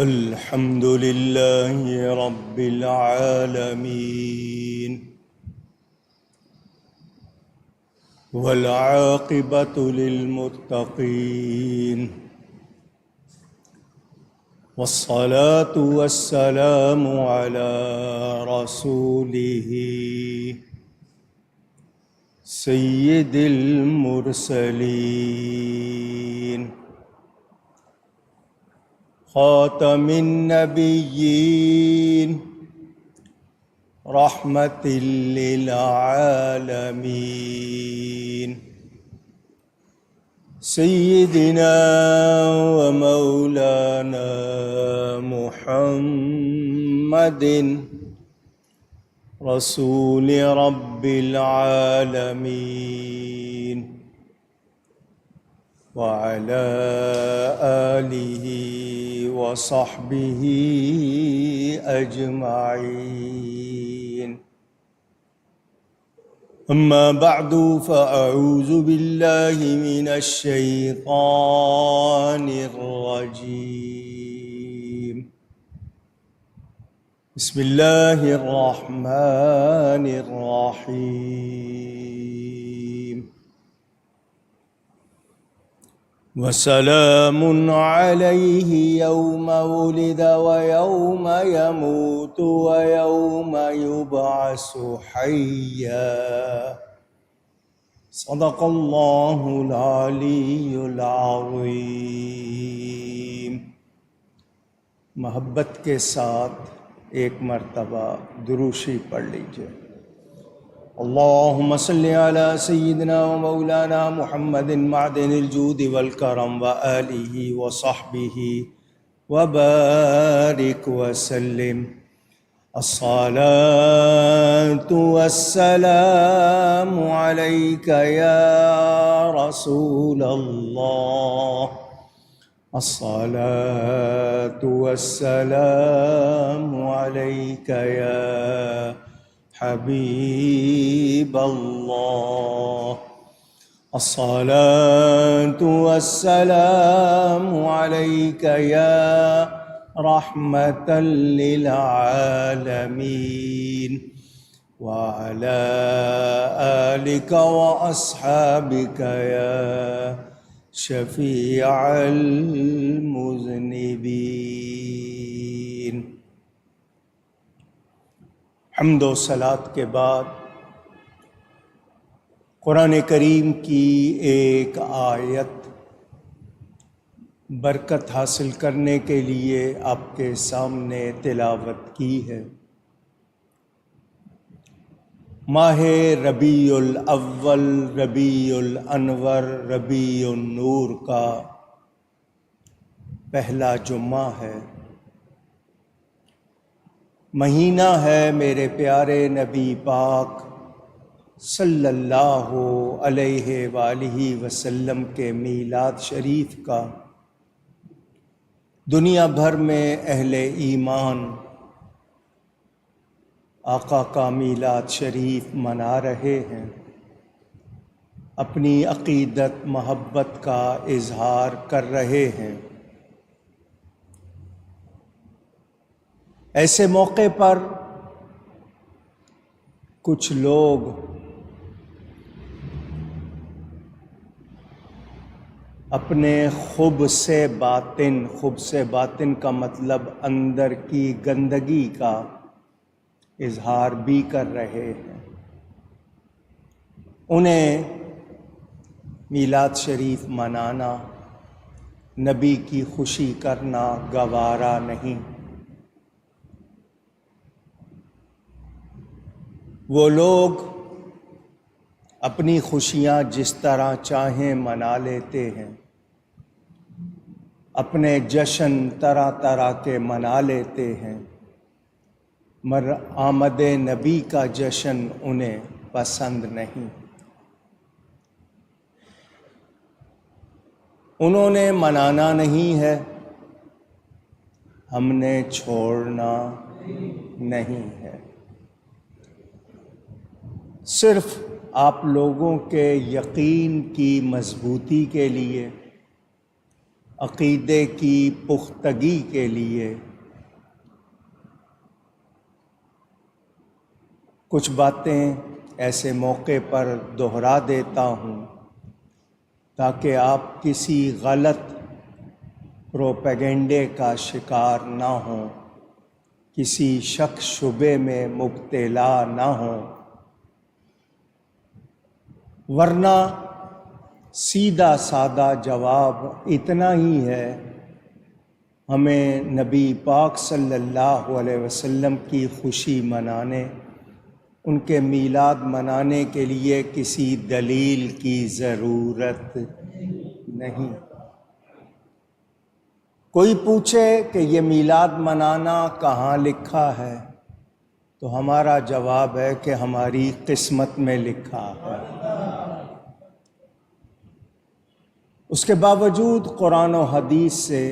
الحمد لله رب العالمين والعاقبة للمتقين والصلاة والسلام على رسوله سيد المرسلين خاتم النبيين رحمة للعالمين سيدنا ومولانا محمد رسول رب العالمين وعلى آله وصحبه أجمعين. أما بعد فأعوذ بالله من الشيطان الرجيم. بسم الله الرحمن الرحيم. وسلام عليه يوم ولد ويوم يموت ويوم يبعث حيا. صدق الله العلي العظيم. محبت کے ساتھ ایک مرتبہ دروشی پڑھ لیجئے. اللهم صل على سيدنا ومولانا محمد معدن الجود والكرم وآله وصحبه وبارك وسلم. الصلاة والسلام عليك يا رسول الله. الصلاة والسلام عليك يا حبيب الله. الصلاة والسلام عليك يا رحمة للعالمين وعلى آلك وأصحابك يا شفيع المذنبين. حمد و صلات کے بعد قرآن کریم کی ایک آیت برکت حاصل کرنے کے لیے آپ کے سامنے تلاوت کی ہے. ماہ ربیع الاول، ربیع الانور، ربیع النور کا پہلا جمعہ ہے. مہینہ ہے میرے پیارے نبی پاک صلی اللہ علیہ وآلہ وسلم کے میلاد شریف کا. دنیا بھر میں اہل ایمان آقا کا میلاد شریف منا رہے ہیں، اپنی عقیدت محبت کا اظہار کر رہے ہیں. ایسے موقع پر کچھ لوگ اپنے خوب سے باطن کا مطلب اندر کی گندگی کا اظہار بھی کر رہے ہیں. انہیں میلاد شریف منانا، نبی کی خوشی کرنا گوارا نہیں. وہ لوگ اپنی خوشیاں جس طرح چاہیں منا لیتے ہیں، اپنے جشن طرح طرح کے منا لیتے ہیں، مگر آمد نبی کا جشن انہیں پسند نہیں. انہوں نے منانا نہیں ہے، ہم نے چھوڑنا نہیں ہے. صرف آپ لوگوں کے یقین کی مضبوطی کے لیے عقیدے کی پختگی کے لیے کچھ باتیں ایسے موقع پر دہرا دیتا ہوں تاکہ آپ کسی غلط پروپیگنڈے کا شکار نہ ہوں، کسی شک شبے میں مبتلا نہ ہوں، ورنہ سیدھا سادہ جواب اتنا ہی ہے، ہمیں نبی پاک صلی اللہ علیہ وسلم کی خوشی منانے، ان کے میلاد منانے کے لیے کسی دلیل کی ضرورت نہیں۔ کوئی پوچھے کہ یہ میلاد منانا کہاں لکھا ہے تو ہمارا جواب ہے کہ ہماری قسمت میں لکھا ہے۔ اس کے باوجود قرآن و حدیث سے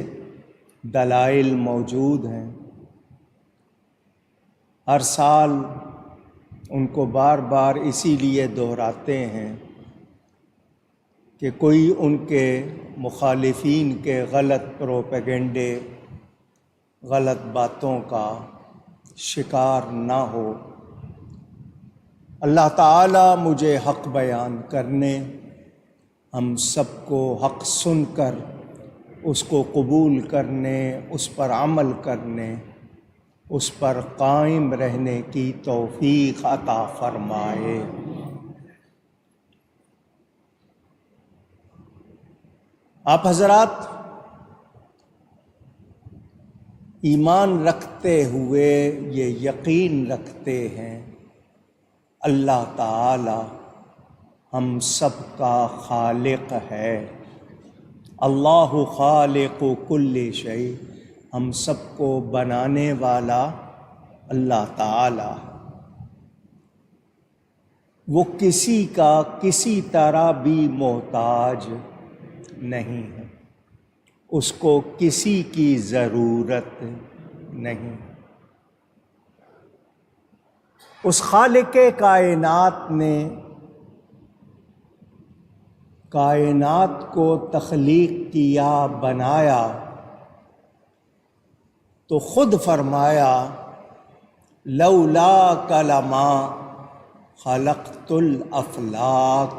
دلائل موجود ہیں، ہر سال ان کو بار بار اسی لیے دہراتے ہیں کہ کوئی ان کے مخالفین کے غلط پروپیگنڈے، غلط باتوں کا شکار نہ ہو۔ اللہ تعالی مجھے حق بیان کرنے، ہم سب کو حق سن کر اس کو قبول کرنے، اس پر عمل کرنے، اس پر قائم رہنے کی توفیق عطا فرمائے۔ آپ حضرات ایمان رکھتے ہوئے یہ یقین رکھتے ہیں اللہ تعالی ہم سب کا خالق ہے، اللہ خالق کل شیء، ہم سب کو بنانے والا اللہ تعالی، وہ کسی کا کسی طرح بھی محتاج نہیں ہے، اس کو کسی کی ضرورت نہیں۔ اس خالق کائنات نے کائنات کو تخلیق کیا، بنایا تو خود فرمایا لولاک لما خلقت الافلاک،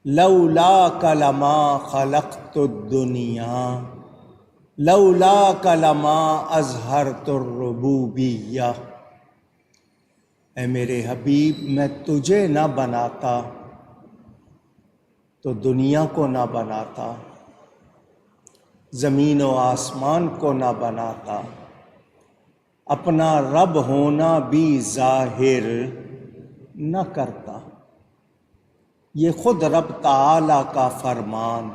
لولاک لما خلقت الدنیا، لولاک لما اظہرت الربوبیہ۔ اے میرے حبیب، میں تجھے نہ بناتا تو دنیا کو نہ بناتا، زمین و آسمان کو نہ بناتا، اپنا رب ہونا بھی ظاہر نہ کرتا۔ یہ خود رب تعالی کا فرمان۔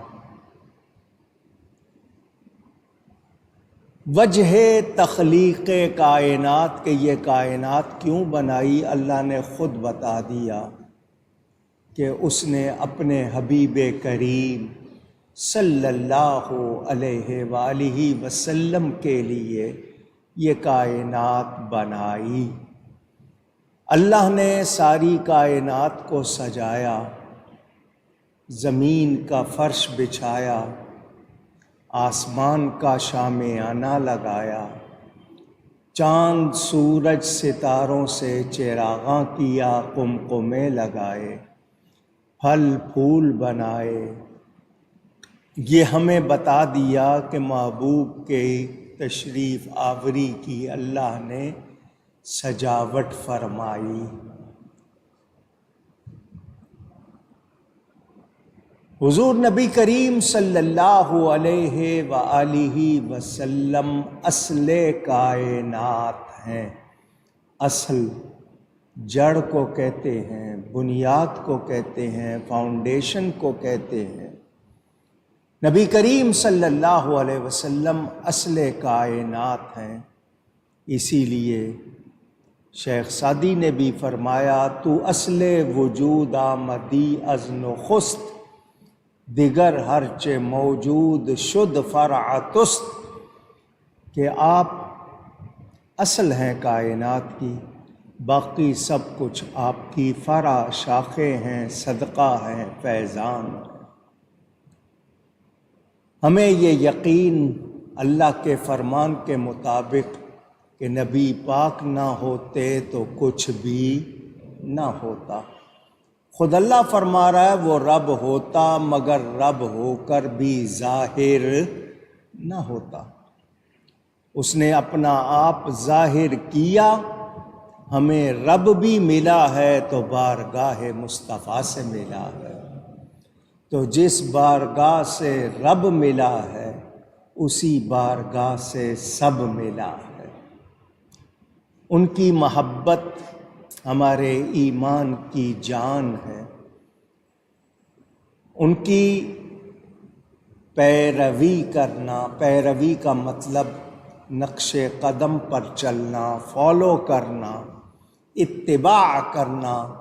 وجہ تخلیق کائنات کہ یہ کائنات کیوں بنائی اللہ نے خود بتا دیا کہ اس نے اپنے حبیب کریم صلی اللہ علیہ وآلہ وسلم کے لیے یہ کائنات بنائی۔ اللہ نے ساری کائنات کو سجایا، زمین کا فرش بچھایا، آسمان کا شامیانہ لگایا، چاند سورج ستاروں سے چراغاں کیا، قمقمے لگائے، پھل پھول بنائے۔ یہ ہمیں بتا دیا کہ محبوب کے تشریف آوری کی اللہ نے سجاوٹ فرمائی۔ حضور نبی کریم صلی اللہ علیہ وآلہ وسلم اصل کائنات ہیں۔ اصل جڑ کو کہتے ہیں، بنیاد کو کہتے ہیں، فاؤنڈیشن کو کہتے ہیں۔ نبی کریم صلی اللہ علیہ وسلم اصل کائنات ہیں۔ اسی لیے شیخ سعدی نے بھی فرمایا تو اصل وجود آمدی از نخست، دیگر ہرچ موجود شد فرع تست، کہ آپ اصل ہیں کائنات کی، باقی سب کچھ آپ کی فرع شاخیں ہیں، صدقہ ہیں، فیضان ہیں۔ ہمیں یہ یقین اللہ کے فرمان کے مطابق کہ نبی پاک نہ ہوتے تو کچھ بھی نہ ہوتا۔ خود اللہ فرما رہا ہے وہ رب ہوتا مگر رب ہو کر بھی ظاہر نہ ہوتا۔ اس نے اپنا آپ ظاہر کیا، ہمیں رب بھی ملا ہے تو بارگاہ مصطفیٰ سے ملا ہے۔ تو جس بارگاہ سے رب ملا ہے اسی بارگاہ سے سب ملا ہے۔ ان کی محبت ہمارے ایمان کی جان ہے، ان کی پیروی کرنا، پیروی کا مطلب نقش قدم پر چلنا، فالو کرنا، اتباع کرنا،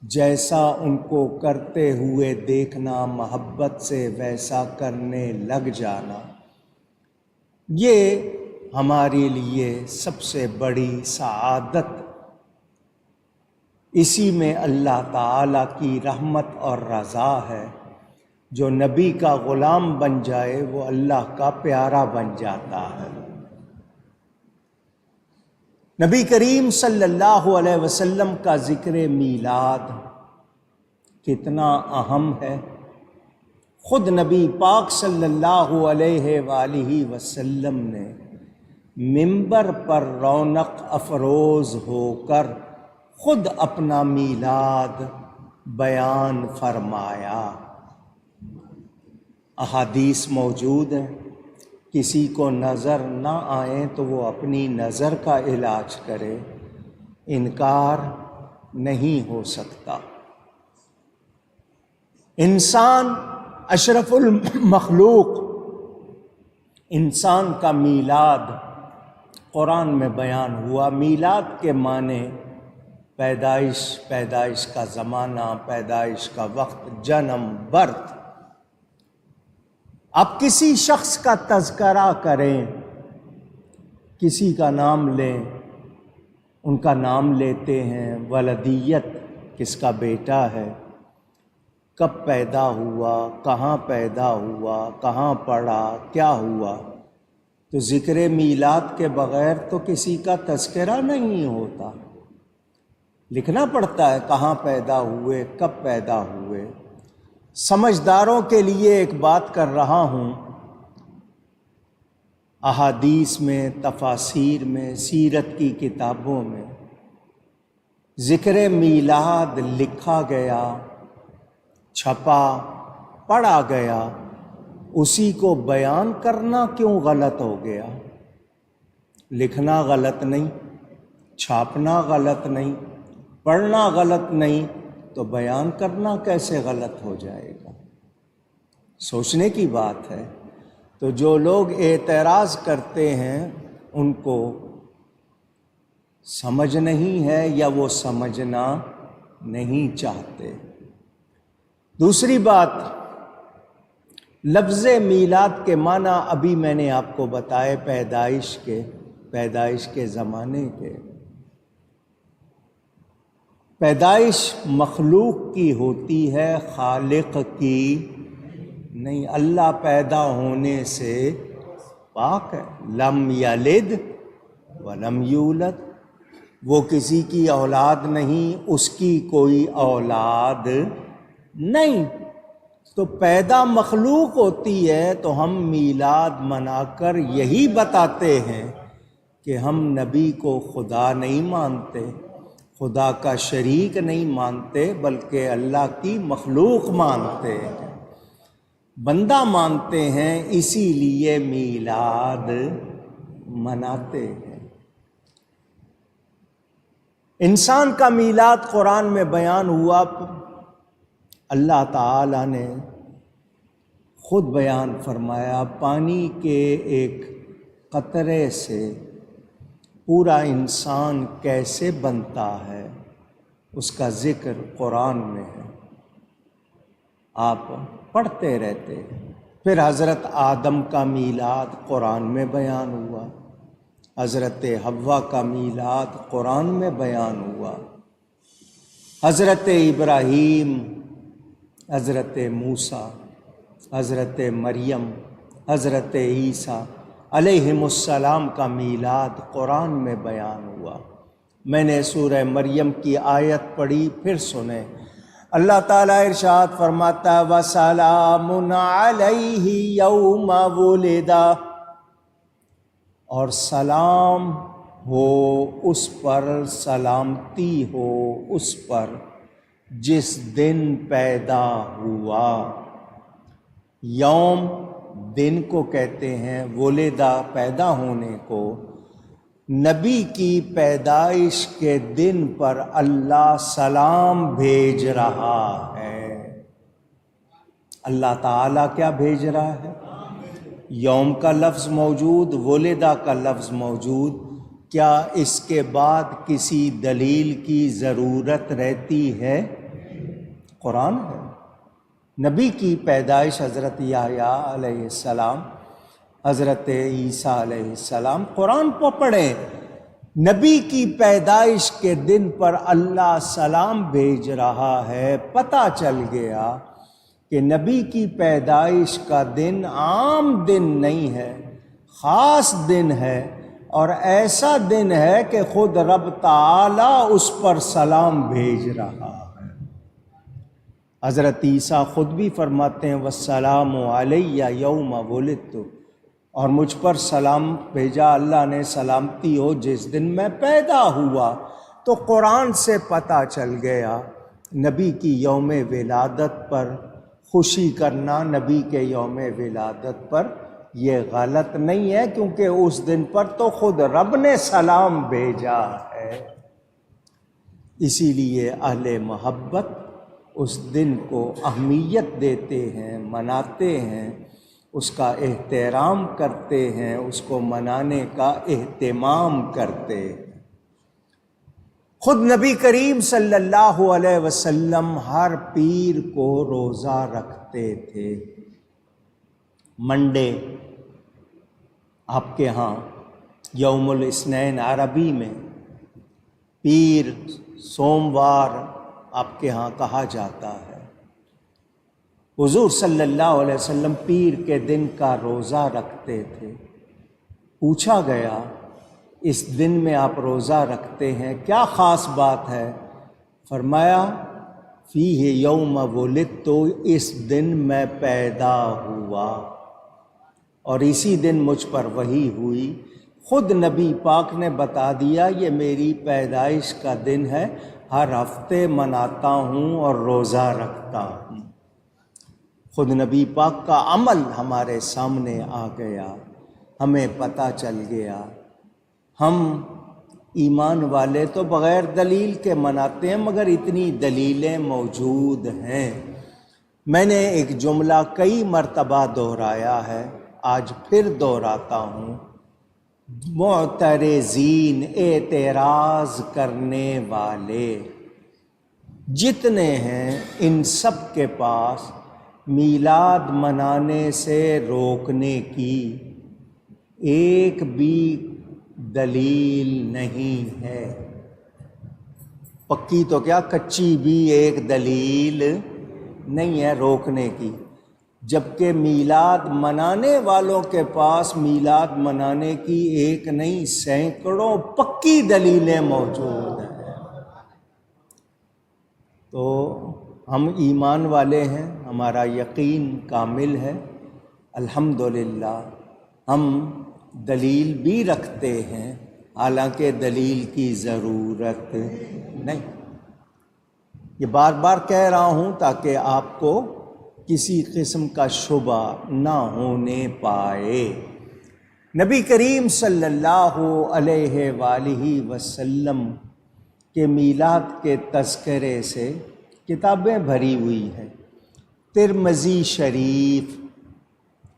جیسا ان کو کرتے ہوئے دیکھنا، محبت سے ویسا کرنے لگ جانا، یہ ہمارے لیے سب سے بڑی سعادت۔ اسی میں اللہ تعالیٰ کی رحمت اور رضا ہے۔ جو نبی کا غلام بن جائے وہ اللہ کا پیارا بن جاتا ہے۔ نبی کریم صلی اللہ علیہ وسلم کا ذکر میلاد کتنا اہم ہے۔ خود نبی پاک صلی اللہ علیہ وآلہ وسلم نے منبر پر رونق افروز ہو کر خود اپنا میلاد بیان فرمایا۔ احادیث موجود ہیں، کسی کو نظر نہ آئے تو وہ اپنی نظر کا علاج کرے، انکار نہیں ہو سکتا۔ انسان اشرف المخلوق، انسان کا میلاد قرآن میں بیان ہوا۔ میلاد کے معنی پیدائش، پیدائش کا زمانہ، پیدائش کا وقت، جنم، برتھ۔ آپ کسی شخص کا تذکرہ کریں، کسی کا نام لیں، ان کا نام لیتے ہیں، ولدیت، کس کا بیٹا ہے، کب پیدا ہوا، کہاں پیدا ہوا، کہاں پڑھا، کیا ہوا، تو ذکر میلاد کے بغیر تو کسی کا تذکرہ نہیں ہوتا۔ لکھنا پڑتا ہے کہاں پیدا ہوئے، کب پیدا ہوئے۔ سمجھداروں کے لیے ایک بات کر رہا ہوں، احادیث میں، تفاسیر میں، سیرت کی کتابوں میں ذکر میلاد لکھا گیا، چھپا، پڑھا گیا، اسی کو بیان کرنا کیوں غلط ہو گیا؟ لکھنا غلط نہیں، چھاپنا غلط نہیں، پڑھنا غلط نہیں، تو بیان کرنا کیسے غلط ہو جائے گا؟ سوچنے کی بات ہے۔ تو جو لوگ اعتراض کرتے ہیں ان کو سمجھ نہیں ہے یا وہ سمجھنا نہیں چاہتے۔ دوسری بات، لفظ میلاد کے معنی ابھی میں نے آپ کو بتائے، پیدائش کے زمانے کے۔ پیدائش مخلوق کی ہوتی ہے، خالق کی نہیں۔ اللہ پیدا ہونے سے پاک ہے۔ لم یلد ولم یولد، وہ کسی کی اولاد نہیں، اس کی کوئی اولاد نہیں۔ تو پیدا مخلوق ہوتی ہے تو ہم میلاد منا کر یہی بتاتے ہیں کہ ہم نبی کو خدا نہیں مانتے، خدا کا شریک نہیں مانتے، بلکہ اللہ کی مخلوق مانتے ہیں، بندہ مانتے ہیں، اسی لیے میلاد مناتے ہیں۔ انسان کا میلاد قرآن میں بیان ہوا، اللہ تعالی نے خود بیان فرمایا، پانی کے ایک قطرے سے پورا انسان کیسے بنتا ہے، اس کا ذکر قرآن میں ہے، آپ پڑھتے رہتے ہیں۔ پھر حضرت آدم کا میلاد قرآن میں بیان ہوا، حضرت حوا کا میلاد قرآن میں بیان ہوا، حضرت ابراہیم، حضرت موسیٰ، حضرت مریم، حضرت عیسیٰ علیہم السلام کا میلاد قرآن میں بیان ہوا۔ میں نے سورہ مریم کی آیت پڑھی، پھر سنیں۔ اللہ تعالیٰ ارشاد فرماتا وَسَلَامٌ عَلَيْهِ يَوْمَ وُلِدَ، اور سلام ہو اس پر، سلامتی ہو اس پر جس دن پیدا ہوا۔ یوم دن کو کہتے ہیں، ولدہ پیدا ہونے کو۔ نبی کی پیدائش کے دن پر اللہ سلام بھیج رہا ہے۔ اللہ تعالیٰ کیا بھیج رہا ہے؟ یوم کا لفظ موجود، ولدہ کا لفظ موجود، کیا اس کے بعد کسی دلیل کی ضرورت رہتی ہے؟ قرآن ہے۔ نبی کی پیدائش حضرت یحییٰ علیہ السلام، حضرت عیسیٰ علیہ السلام، قرآن کو پڑھیں۔ نبی کی پیدائش کے دن پر اللہ سلام بھیج رہا ہے۔ پتہ چل گیا کہ نبی کی پیدائش کا دن عام دن نہیں ہے، خاص دن ہے، اور ایسا دن ہے کہ خود رب تعالیٰ اس پر سلام بھیج رہا ہے۔ حضرت عیسیٰ خود بھی فرماتے ہیں وَالسَّلَامُ عَلَيَّ يَوْمَ وُلِدتُّ، اور مجھ پر سلام بھیجا اللہ نے، سلامتی ہو جس دن میں پیدا ہوا۔ تو قرآن سے پتہ چل گیا نبی کی یوم ولادت پر خوشی کرنا، نبی کے یوم ولادت پر یہ غلط نہیں ہے، کیونکہ اس دن پر تو خود رب نے سلام بھیجا ہے۔ اسی لیے اہل محبت اس دن کو اہمیت دیتے ہیں، مناتے ہیں، اس کا احترام کرتے ہیں، اس کو منانے کا اہتمام کرتے ہیں۔ خود نبی کریم صلی اللہ علیہ وسلم ہر پیر کو روزہ رکھتے تھے۔ منڈے آپ کے ہاں یوم الاثنین عربی میں، پیر سوموار آپ کے ہاں کہا جاتا ہے۔ حضور صلی اللہ علیہ وسلم پیر کے دن کا روزہ رکھتے تھے۔ پوچھا گیا اس دن میں آپ روزہ رکھتے ہیں، کیا خاص بات ہے؟ فرمایا فیہ یوم ولدت، اس دن میں پیدا ہوا اور اسی دن مجھ پر وحی ہوئی۔ خود نبی پاک نے بتا دیا یہ میری پیدائش کا دن ہے، ہر ہفتے مناتا ہوں اور روزہ رکھتا ہوں۔ خود نبی پاک کا عمل ہمارے سامنے آ گیا، ہمیں پتہ چل گیا۔ ہم ایمان والے تو بغیر دلیل کے مناتے ہیں، مگر اتنی دلیلیں موجود ہیں۔ میں نے ایک جملہ کئی مرتبہ دہرایا ہے، آج پھر دہراتا ہوں۔ معترضین، اعتراض کرنے والے جتنے ہیں، ان سب کے پاس میلاد منانے سے روکنے کی ایک بھی دلیل نہیں ہے۔ پکی تو کیا کچی بھی ایک دلیل نہیں ہے روکنے کی، جبکہ میلاد منانے والوں کے پاس میلاد منانے کی ایک نہیں سینکڑوں پکی دلیلیں موجود ہیں۔ تو ہم ایمان والے ہیں، ہمارا یقین کامل ہے، الحمدللہ۔ ہم دلیل بھی رکھتے ہیں، حالانکہ دلیل کی ضرورت نہیں۔ یہ بار بار کہہ رہا ہوں تاکہ آپ کو کسی قسم کا شبہ نہ ہونے پائے۔ نبی کریم صلی اللہ علیہ وآلہ وسلم کے میلاد کے تذکرے سے کتابیں بھری ہوئی ہیں۔ ترمذی شریف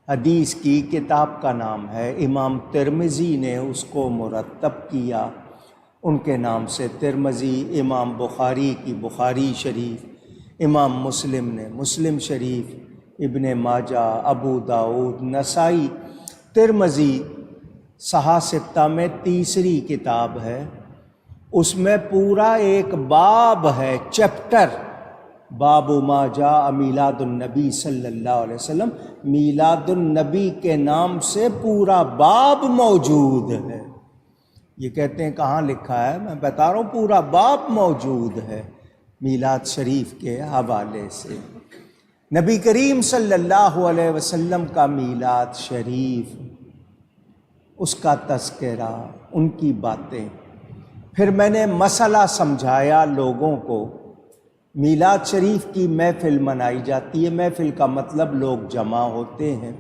حدیث کی کتاب کا نام ہے، امام ترمذی نے اس کو مرتب کیا، ان کے نام سے ترمذی۔ امام بخاری کی بخاری شریف، امام مسلم نے مسلم شریف، ابن ماجہ، ابو داؤد، نسائی۔ ترمذی صحاح ستہ میں تیسری کتاب ہے، اس میں پورا ایک باب ہے، چیپٹر باب ما جاء میلاد النبی صلی اللہ علیہ وسلم، میلاد النبی کے نام سے پورا باب موجود ہے۔ یہ کہتے ہیں کہاں لکھا ہے، میں بتا رہا ہوں پورا باب موجود ہے میلاد شریف کے حوالے سے۔ نبی کریم صلی اللہ علیہ وسلم کا میلاد شریف، اس کا تذکرہ، ان کی باتیں، پھر میں نے مسئلہ سمجھایا لوگوں کو۔ میلاد شریف کی محفل منائی جاتی ہے، محفل کا مطلب لوگ جمع ہوتے ہیں،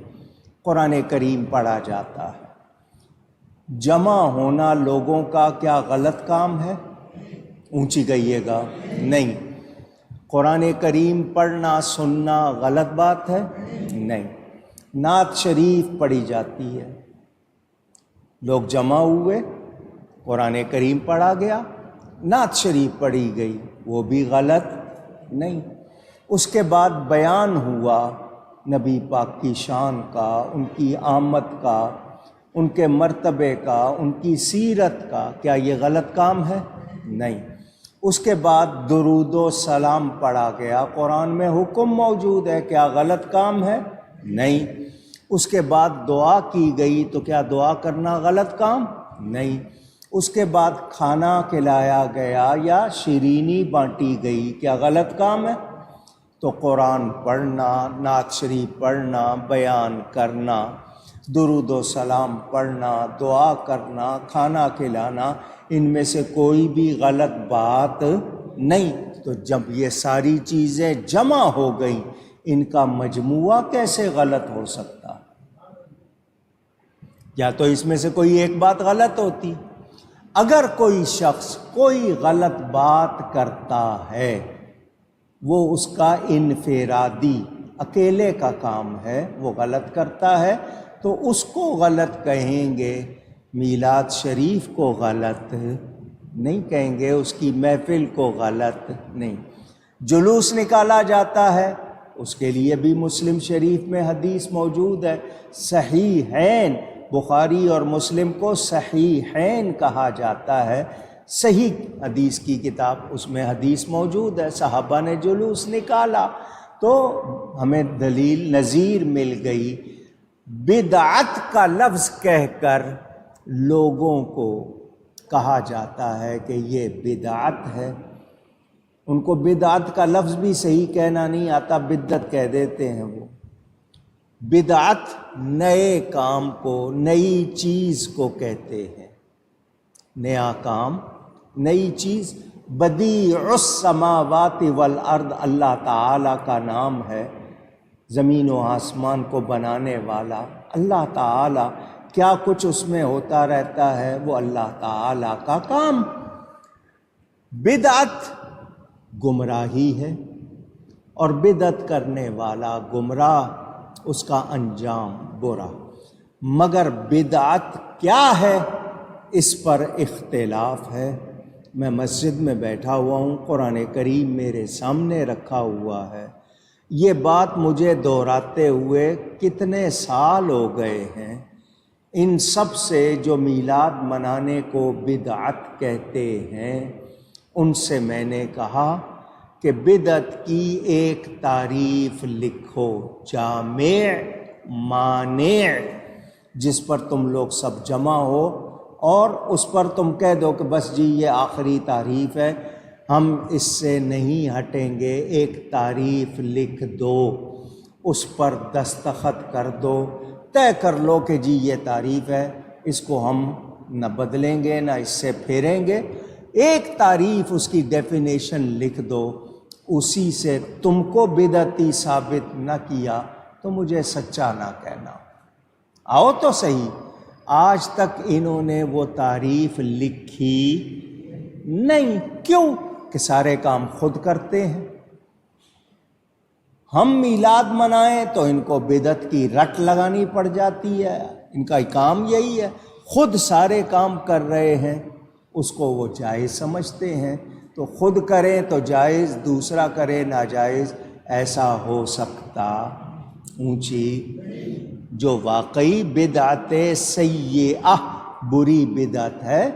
قرآن کریم پڑھا جاتا ہے۔ جمع ہونا لوگوں کا کیا غلط کام ہے؟ اونچی کہیے گا، نہیں۔ قرآن کریم پڑھنا سننا غلط بات ہے؟ نہیں۔ نعت شریف پڑھی جاتی ہے، لوگ جمع ہوئے، قرآن کریم پڑھا گیا، نعت شریف پڑھی گئی، وہ بھی غلط نہیں۔ اس کے بعد بیان ہوا نبی پاک کی شان کا، ان کی آمد کا، ان کے مرتبے کا، ان کی سیرت کا، کیا یہ غلط کام ہے؟ نہیں۔ اس کے بعد درود و سلام پڑھا گیا، قرآن میں حکم موجود ہے، کیا غلط کام ہے؟ نہیں۔ اس کے بعد دعا کی گئی، تو کیا دعا کرنا غلط کام؟ نہیں۔ اس کے بعد کھانا کھلایا گیا یا شیرینی بانٹی گئی، کیا غلط کام ہے؟ تو قرآن پڑھنا، نعت شریف پڑھنا، بیان کرنا، درود و سلام پڑھنا، دعا کرنا، کھانا کھلانا، ان میں سے کوئی بھی غلط بات نہیں۔ تو جب یہ ساری چیزیں جمع ہو گئیں، ان کا مجموعہ کیسے غلط ہو سکتا؟ یا تو اس میں سے کوئی ایک بات غلط ہوتی۔ اگر کوئی شخص کوئی غلط بات کرتا ہے، وہ اس کا انفرادی اکیلے کا کام ہے، وہ غلط کرتا ہے، تو اس کو غلط کہیں گے، میلاد شریف کو غلط نہیں کہیں گے، اس کی محفل کو غلط نہیں۔ جلوس نکالا جاتا ہے، اس کے لیے بھی مسلم شریف میں حدیث موجود ہے، صحیحین، بخاری اور مسلم کو صحیحین کہا جاتا ہے، صحیح حدیث کی کتاب، اس میں حدیث موجود ہے، صحابہ نے جلوس نکالا، تو ہمیں دلیل نظیر مل گئی۔ بدعت کا لفظ کہہ کر لوگوں کو کہا جاتا ہے کہ یہ بدعت ہے، ان کو بدعت کا لفظ بھی صحیح کہنا نہیں آتا، بدعت کہہ دیتے ہیں وہ۔ بدعت نئے کام کو، نئی چیز کو کہتے ہیں، نیا کام، نئی چیز۔ بدیع السماوات والارض اللہ تعالیٰ کا نام ہے، زمین و آسمان کو بنانے والا اللہ تعالیٰ، کیا کچھ اس میں ہوتا رہتا ہے، وہ اللہ تعالیٰ کا کام۔ بدعت گمراہی ہے، اور بدعت کرنے والا گمراہ، اس کا انجام برا۔ مگر بدعت کیا ہے، اس پر اختلاف ہے۔ میں مسجد میں بیٹھا ہوا ہوں، قرآن کریم میرے سامنے رکھا ہوا ہے، یہ بات مجھے دہراتے ہوئے کتنے سال ہو گئے ہیں۔ ان سب سے جو میلاد منانے کو بدعت کہتے ہیں، ان سے میں نے کہا کہ بدعت کی ایک تعریف لکھو، جامع مانع، جس پر تم لوگ سب جمع ہو، اور اس پر تم کہہ دو کہ بس جی یہ آخری تعریف ہے، ہم اس سے نہیں ہٹیں گے۔ ایک تعریف لکھ دو، اس پر دستخط کر دو، طے کر لو کہ جی یہ تعریف ہے، اس کو ہم نہ بدلیں گے نہ اس سے پھیریں گے۔ ایک تعریف، اس کی ڈیفینیشن لکھ دو، اسی سے تم کو بدعتی ثابت نہ کیا تو مجھے سچا نہ کہنا۔ آؤ تو صحیح، آج تک انہوں نے وہ تعریف لکھی نہیں۔ کیوں؟ کہ سارے کام خود کرتے ہیں۔ ہم میلاد منائیں تو ان کو بدعت کی رٹ لگانی پڑ جاتی ہے، ان کا کام یہی ہے، خود سارے کام کر رہے ہیں، اس کو وہ جائز سمجھتے ہیں، تو خود کریں تو جائز، دوسرا کرے ناجائز، ایسا ہو سکتا؟ اونچی جو واقعی بدعت سیئہ، بری بدعت ہے،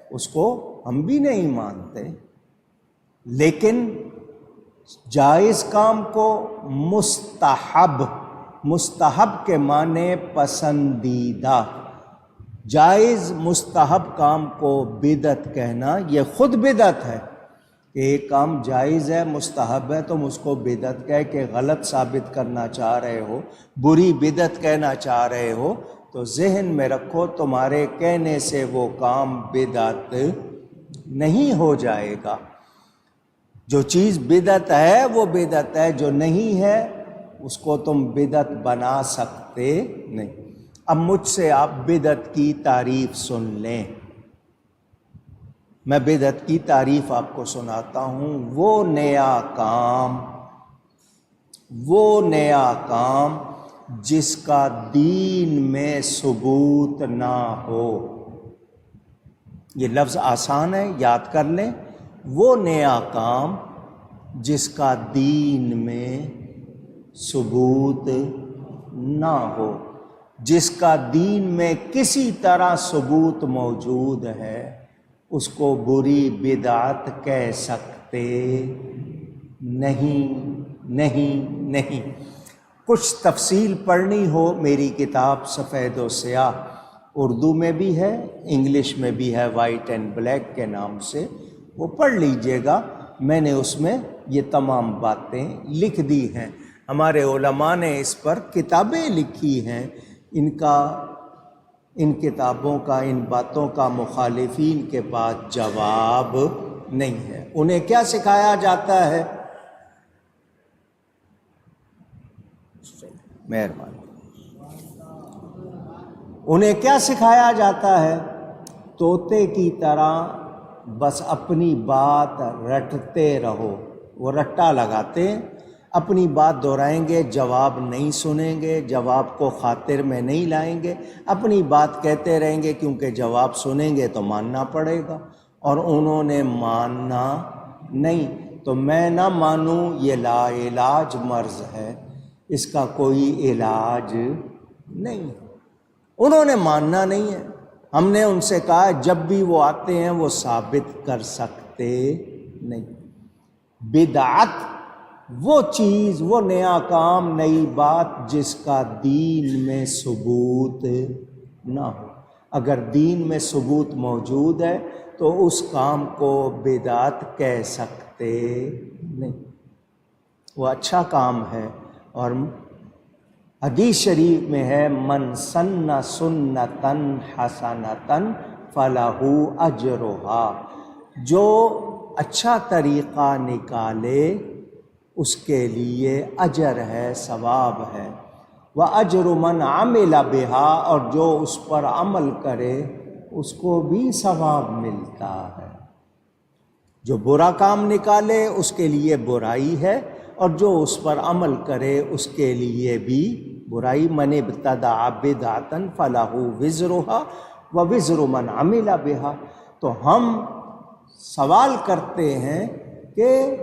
اس کو ہم بھی نہیں مانتے، لیکن جائز کام کو مستحب، مستحب کے معنی پسندیدہ، جائز مستحب کام کو بدعت کہنا یہ خود بدعت ہے کہ ایک کام جائز ہے مستحب ہے تم اس کو بدعت کہہ کے غلط ثابت کرنا چاہ رہے ہو، بری بدعت کہنا چاہ رہے ہو، تو ذہن میں رکھو تمہارے کہنے سے وہ کام بدعت نہیں ہو جائے گا۔ جو چیز بدعت ہے وہ بدعت ہے، جو نہیں ہے اس کو تم بدعت بنا سکتے نہیں۔ اب مجھ سے آپ بدعت کی تعریف سن لیں، میں بدعت کی تعریف آپ کو سناتا ہوں۔ وہ نیا کام جس کا دین میں ثبوت نہ ہو۔ یہ لفظ آسان ہے، یاد کر لیں۔ وہ نیا کام جس کا دین میں ثبوت نہ ہو، جس کا دین میں کسی طرح ثبوت موجود ہے، اس کو بری بدعت کہہ سکتے نہیں۔ کچھ تفصیل پڑھنی ہو میری کتاب سفید و سیاہ، اردو میں بھی ہے انگلش میں بھی ہے، وائٹ اینڈ بلیک کے نام سے، وہ پڑھ لیجئے گا۔ میں نے اس میں یہ تمام باتیں لکھ دی ہیں، ہمارے علماء نے اس پر کتابیں لکھی ہیں۔ ان کتابوں کا، ان باتوں کا مخالفین کے پاس جواب نہیں ہے۔ انہیں کیا سکھایا جاتا ہے؟ مہربانی۔ انہیں کیا سکھایا جاتا ہے؟ طوطے کی طرح بس اپنی بات رٹتے رہو۔ وہ رٹا لگاتے ہیں، اپنی بات دہرائیں گے، جواب نہیں سنیں گے، جواب کو خاطر میں نہیں لائیں گے، اپنی بات کہتے رہیں گے، کیونکہ جواب سنیں گے تو ماننا پڑے گا، اور انہوں نے ماننا نہیں۔ تو میں نہ مانوں یہ لا علاج مرض ہے، اس کا کوئی علاج نہیں۔ انہوں نے ماننا نہیں ہے، ہم نے ان سے کہا جب بھی وہ آتے ہیں وہ ثابت کر سکتے نہیں۔ بدعت وہ چیز، وہ نیا کام، نئی بات جس کا دین میں ثبوت نہ ہو۔ اگر دین میں ثبوت موجود ہے تو اس کام کو بدعت کہہ سکتے نہیں، وہ اچھا کام ہے۔ اور حدیث شریف میں ہے من سن سنتن حسنتن فلہ اجرہا، جو اچھا طریقہ نکالے اس کے لیے اجر ہے، ثواب ہے۔ وَأَجْرُ مَنْ عَمِلَ بِهَا، اور جو اس پر عمل کرے اس کو بھی ثواب ملتا ہے۔ جو برا کام نکالے اس کے لیے برائی ہے، اور جو اس پر عمل کرے اس کے لیے بھی برائی۔ من ابتدع بدعۃ فلہ وزرھا ووزر من عمل بہا۔ تو ہم سوال کرتے ہیں کہ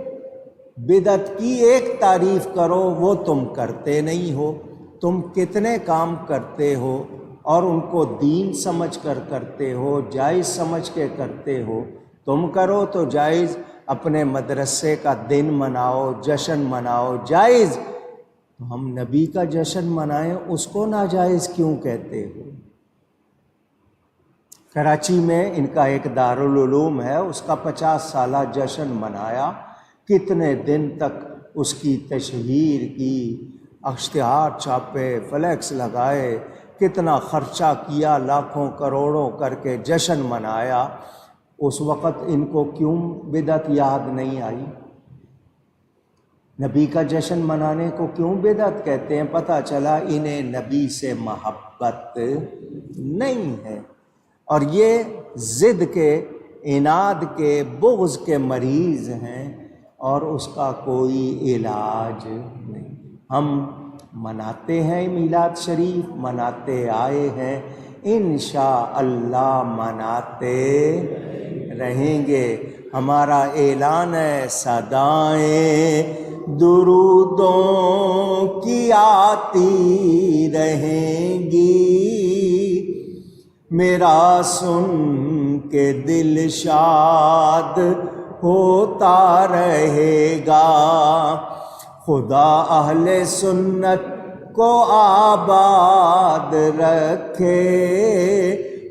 بدعت کی ایک تعریف کرو، وہ تم کرتے نہیں ہو۔ تم کتنے کام کرتے ہو اور ان کو دین سمجھ کر کرتے ہو، جائز سمجھ کے کرتے ہو۔ تم کرو تو جائز، اپنے مدرسے کا دن مناؤ، جشن مناؤ، جائز۔ تو ہم نبی کا جشن منائیں، اس کو ناجائز کیوں کہتے ہو؟ کراچی میں ان کا ایک دارالعلوم ہے، اس کا 50 سالہ جشن منایا، کتنے دن تک اس کی تشہیر کی، اشتہار چھاپے، فلیکس لگائے، کتنا خرچہ کیا، لاکھوں کروڑوں کر کے جشن منایا۔ اس وقت ان کو کیوں بدعت یاد نہیں آئی؟ نبی کا جشن منانے کو کیوں بدعت کہتے ہیں؟ پتہ چلا انہیں نبی سے محبت نہیں ہے، اور یہ ضد کے، عناد کے، بغض کے مریض ہیں، اور اس کا کوئی علاج نہیں۔ ہم مناتے ہیں میلاد شریف، مناتے آئے ہیں، انشاءاللہ مناتے رہیں گے۔ ہمارا اعلان ہے، صدائیں درودوں کی آتی رہیں گی، میرا سن کے دل شاد ہوتا رہے گا۔ خدا اہل سنت کو آباد رکھے،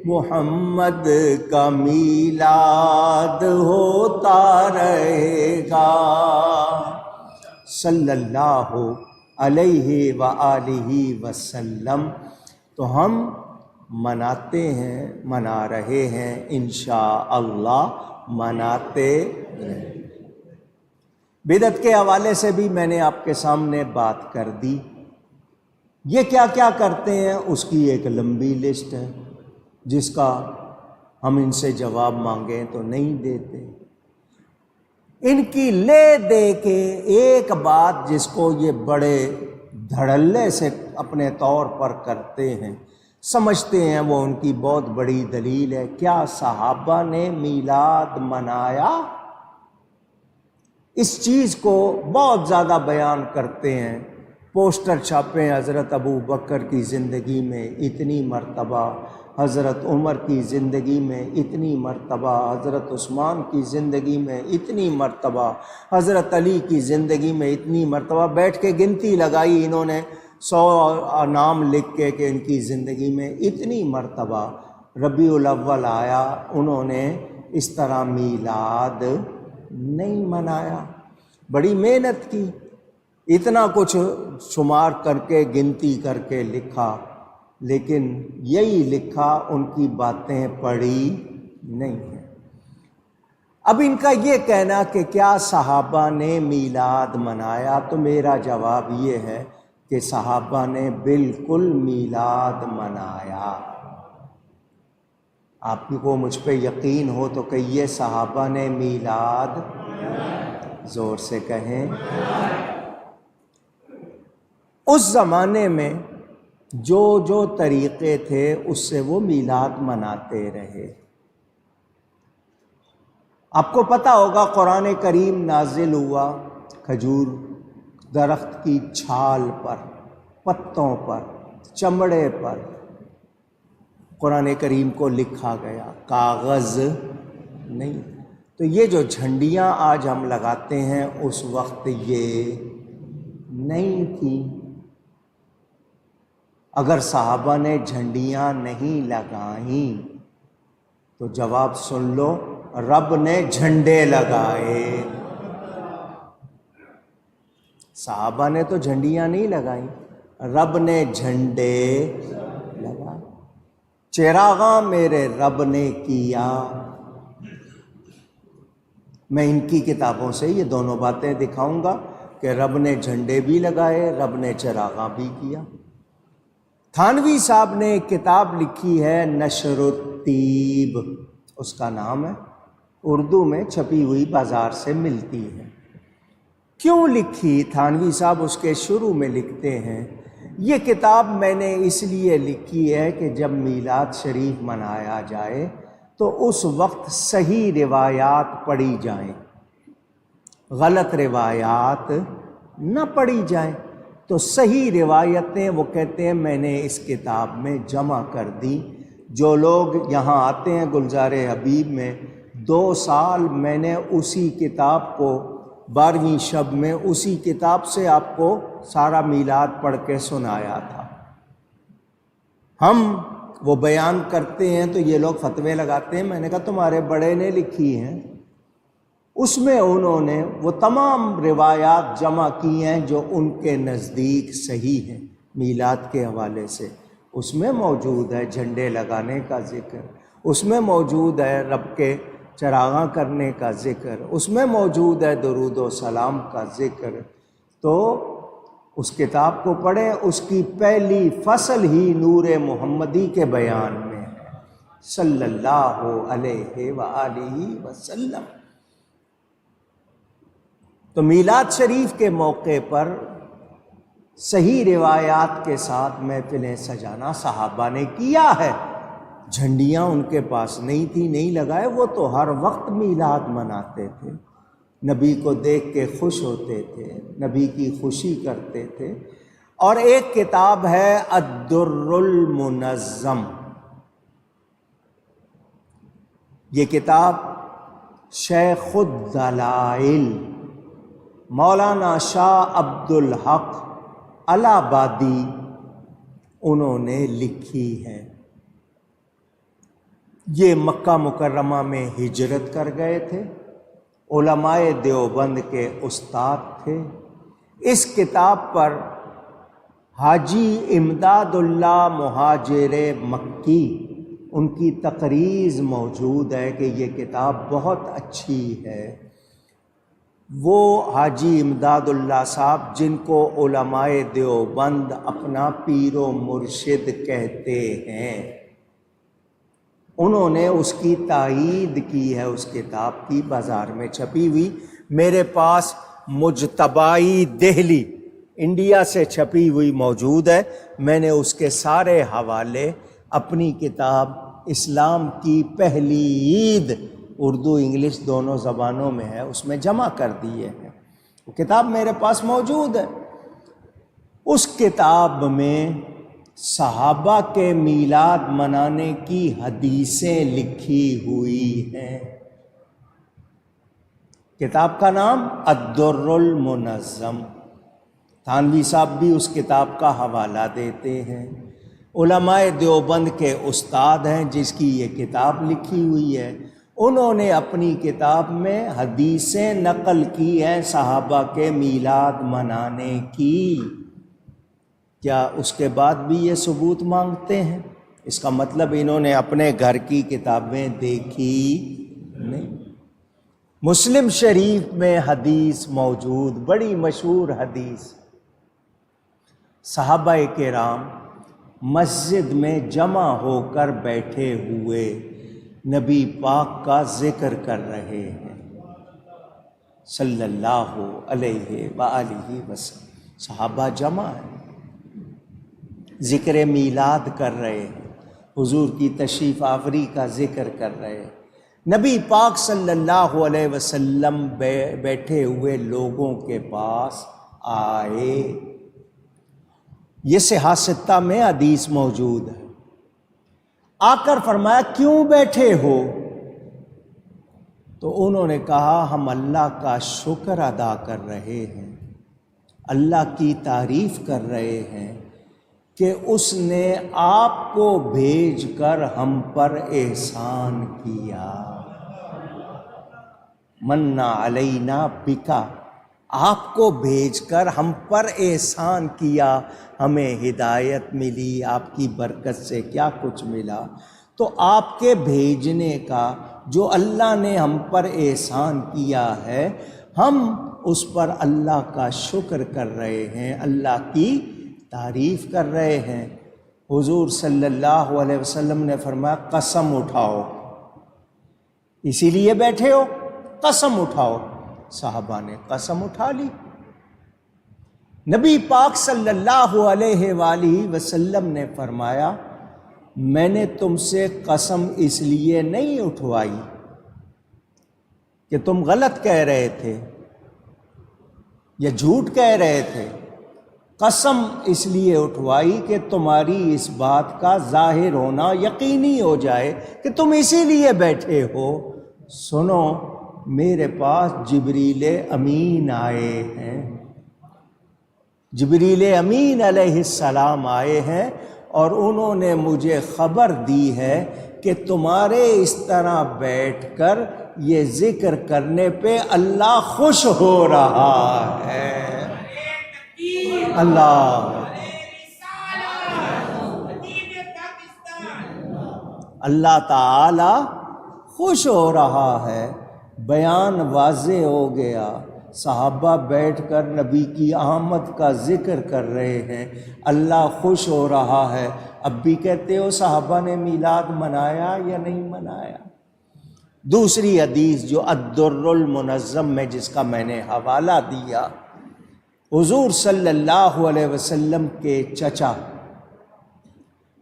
محمد کا میلاد ہوتا رہے گا۔ صلی اللہ علیہ وآلہ وسلم۔ تو ہم مناتے ہیں، منا رہے ہیں، انشاءاللہ مناتے رہیں۔ بدعت کے حوالے سے بھی میں نے آپ کے سامنے بات کر دی۔ یہ کیا کیا کرتے ہیں اس کی ایک لمبی لسٹ ہے، جس کا ہم ان سے جواب مانگیں تو نہیں دیتے۔ ان کی لے دے کے ایک بات جس کو یہ بڑے دھڑلے سے اپنے طور پر کرتے ہیں، سمجھتے ہیں وہ ان کی بہت بڑی دلیل ہے۔ کیا صحابہ نے میلاد منایا؟ اس چیز کو بہت زیادہ بیان کرتے ہیں، پوسٹر چھاپے ہیں، حضرت ابو بکر کی زندگی میں اتنی مرتبہ، حضرت عمر کی زندگی میں اتنی مرتبہ، حضرت عثمان کی زندگی میں اتنی مرتبہ، حضرت علی کی زندگی میں اتنی مرتبہ، بیٹھ کے گنتی لگائی انہوں نے 100 نام لکھ کے کہ ان کی زندگی میں اتنی مرتبہ ربیع الاول آیا، انہوں نے اس طرح میلاد نہیں منایا۔ بڑی محنت کی، اتنا کچھ شمار کر کے گنتی کر کے لکھا، لیکن یہی لکھا، ان کی باتیں پڑھی نہیں ہیں۔ اب ان کا یہ کہنا کہ کیا صحابہ نے میلاد منایا، تو میرا جواب یہ ہے کہ صحابہ نے بالکل میلاد منایا۔ آپ کو مجھ پہ یقین ہو تو کہیے صحابہ نے میلاد، زور سے کہیں۔ اس زمانے میں جو طریقے تھے اس سے وہ میلاد مناتے رہے۔ آپ کو پتہ ہوگا قرآن کریم نازل ہوا کھجور درخت کی چھال پر، پتوں پر، چمڑے پر قرآن کریم کو لکھا گیا، کاغذ نہیں۔ تو یہ جو جھنڈیاں آج ہم لگاتے ہیں اس وقت یہ نہیں تھی۔ اگر صحابہ نے جھنڈیاں نہیں لگائیں تو جواب سن لو، رب نے جھنڈے لگائے۔ صحابہ نے تو جھنڈیاں نہیں لگائیں، رب نے جھنڈے لگائے۔ چراغاں میرے رب نے کیا۔ میں ان کی کتابوں سے یہ دونوں باتیں دکھاؤں گا کہ رب نے جھنڈے بھی لگائے، رب نے چراغاں بھی کیا۔ تھانوی صاحب نے ایک کتاب لکھی ہے نشر الطیب، اس کا نام ہے، اردو میں چھپی ہوئی بازار سے ملتی ہے۔ کیوں لکھی تھانوی صاحب؟ اس کے شروع میں لکھتے ہیں، یہ کتاب میں نے اس لیے لکھی ہے کہ جب میلاد شریف منایا جائے تو اس وقت صحیح روایات پڑھی جائیں، غلط روایات نہ پڑھی جائیں۔ تو صحیح روایتیں وہ کہتے ہیں میں نے اس کتاب میں جمع کر دی۔ جو لوگ یہاں آتے ہیں گلزار حبیب میں، 2 سال میں نے اسی کتاب کو 12ویں شب میں اسی کتاب سے آپ کو سارا میلاد پڑھ کے سنایا تھا۔ ہم وہ بیان کرتے ہیں تو یہ لوگ فتوے لگاتے ہیں۔ میں نے کہا تمہارے بڑے نے لکھی ہیں، اس میں انہوں نے وہ تمام روایات جمع کی ہیں جو ان کے نزدیک صحیح ہیں میلاد کے حوالے سے۔ اس میں موجود ہے جھنڈے لگانے کا ذکر، اس میں موجود ہے رب کے چراغاں کرنے کا ذکر، اس میں موجود ہے درود و سلام کا ذکر۔ تو اس کتاب کو پڑھیں، اس کی پہلی فصل ہی نور محمدی کے بیان میں ہے، صلی اللہ علیہ وآلہ وسلم۔ تو میلاد شریف کے موقع پر صحیح روایات کے ساتھ محفلیں سجانا صحابہ نے کیا ہے۔ جھنڈیاں ان کے پاس نہیں تھی، نہیں لگائے، وہ تو ہر وقت میلاد مناتے تھے، نبی کو دیکھ کے خوش ہوتے تھے، نبی کی خوشی کرتے تھے۔ اور ایک کتاب ہے الدر المنظم، یہ کتاب شیخ الدلائل مولانا شاہ عبد الحق الہ آبادی انہوں نے لکھی ہے۔ یہ مکہ مکرمہ میں ہجرت کر گئے تھے، علماء دیوبند کے استاد تھے۔ اس کتاب پر حاجی امداد اللہ مہاجر مکی ان کی تقریض موجود ہے کہ یہ کتاب بہت اچھی ہے۔ وہ حاجی امداد اللہ صاحب جن کو علماء دیوبند اپنا پیر و مرشد کہتے ہیں، انہوں نے اس کی تائید کی ہے، اس کتاب کی بازار میں چھپی ہوئی میرے پاس مجتبائی دہلی انڈیا سے چھپی ہوئی موجود ہے۔ میں نے اس کے سارے حوالے اپنی کتاب اسلام کی پہلی عید اردو انگلش دونوں زبانوں میں ہے، اس میں جمع کر دیے ہیں۔ وہ کتاب میرے پاس موجود ہے۔ اس کتاب میں صحابہ کے میلاد منانے کی حدیثیں لکھی ہوئی ہیں۔ کتاب کا نام الدر المنظم، تھانوی صاحب بھی اس کتاب کا حوالہ دیتے ہیں۔ علماء دیوبند کے استاد ہیں جس کی یہ کتاب لکھی ہوئی ہے، انہوں نے اپنی کتاب میں حدیثیں نقل کی ہیں صحابہ کے میلاد منانے کی۔ کیا اس کے بعد بھی یہ ثبوت مانگتے ہیں؟ اس کا مطلب انہوں نے اپنے گھر کی کتابیں دیکھی نہیں۔ مسلم شریف میں حدیث موجود، بڑی مشہور حدیث، صحابہ کرام مسجد میں جمع ہو کر بیٹھے ہوئے نبی پاک کا ذکر کر رہے ہیں صلی اللہ علیہ وآلہ وسلم۔ صحابہ جمع ہیں، ذکر میلاد کر رہے ہیں، حضور کی تشریف آوری کا ذکر کر رہے ہیں۔ نبی پاک صلی اللہ علیہ وسلم بیٹھے ہوئے لوگوں کے پاس آئے۔ یہ صحاح ستہ میں حدیث موجود ہے۔ آ کر فرمایا کیوں بیٹھے ہو؟ تو انہوں نے کہا ہم اللہ کا شکر ادا کر رہے ہیں، اللہ کی تعریف کر رہے ہیں کہ اس نے آپ کو بھیج کر ہم پر احسان کیا۔ منا علینا بکا، آپ کو بھیج کر ہم پر احسان کیا، ہمیں ہدایت ملی، آپ کی برکت سے کیا کچھ ملا۔ تو آپ کے بھیجنے کا جو اللہ نے ہم پر احسان کیا ہے، ہم اس پر اللہ کا شکر کر رہے ہیں، اللہ کی تعریف کر رہے ہیں۔ حضور صلی اللہ علیہ وسلم نے فرمایا قسم اٹھاؤ، اسی لیے بیٹھے ہو، قسم اٹھاؤ۔ صحابہ نے قسم اٹھا لی۔ نبی پاک صلی اللہ علیہ وآلہ وسلم نے فرمایا میں نے تم سے قسم اس لیے نہیں اٹھوائی کہ تم غلط کہہ رہے تھے یا جھوٹ کہہ رہے تھے، قسم اس لیے اٹھوائی کہ تمہاری اس بات کا ظاہر ہونا یقینی ہو جائے کہ تم اسی لیے بیٹھے ہو۔ سنو، میرے پاس جبریل امین آئے ہیں، جبریل امین علیہ السلام آئے ہیں اور انہوں نے مجھے خبر دی ہے کہ تمہارے اس طرح بیٹھ کر یہ ذکر کرنے پہ اللہ خوش ہو رہا ہے۔ اللہ تعالی خوش ہو رہا ہے۔ بیان واضح ہو گیا، صحابہ بیٹھ کر نبی کی آمد کا ذکر کر رہے ہیں، اللہ خوش ہو رہا ہے۔ اب بھی کہتے ہو صحابہ نے میلاد منایا یا نہیں منایا؟ دوسری حدیث جو الدر المنظم میں جس کا میں نے حوالہ دیا، حضور صلی اللہ علیہ وسلم کے چچا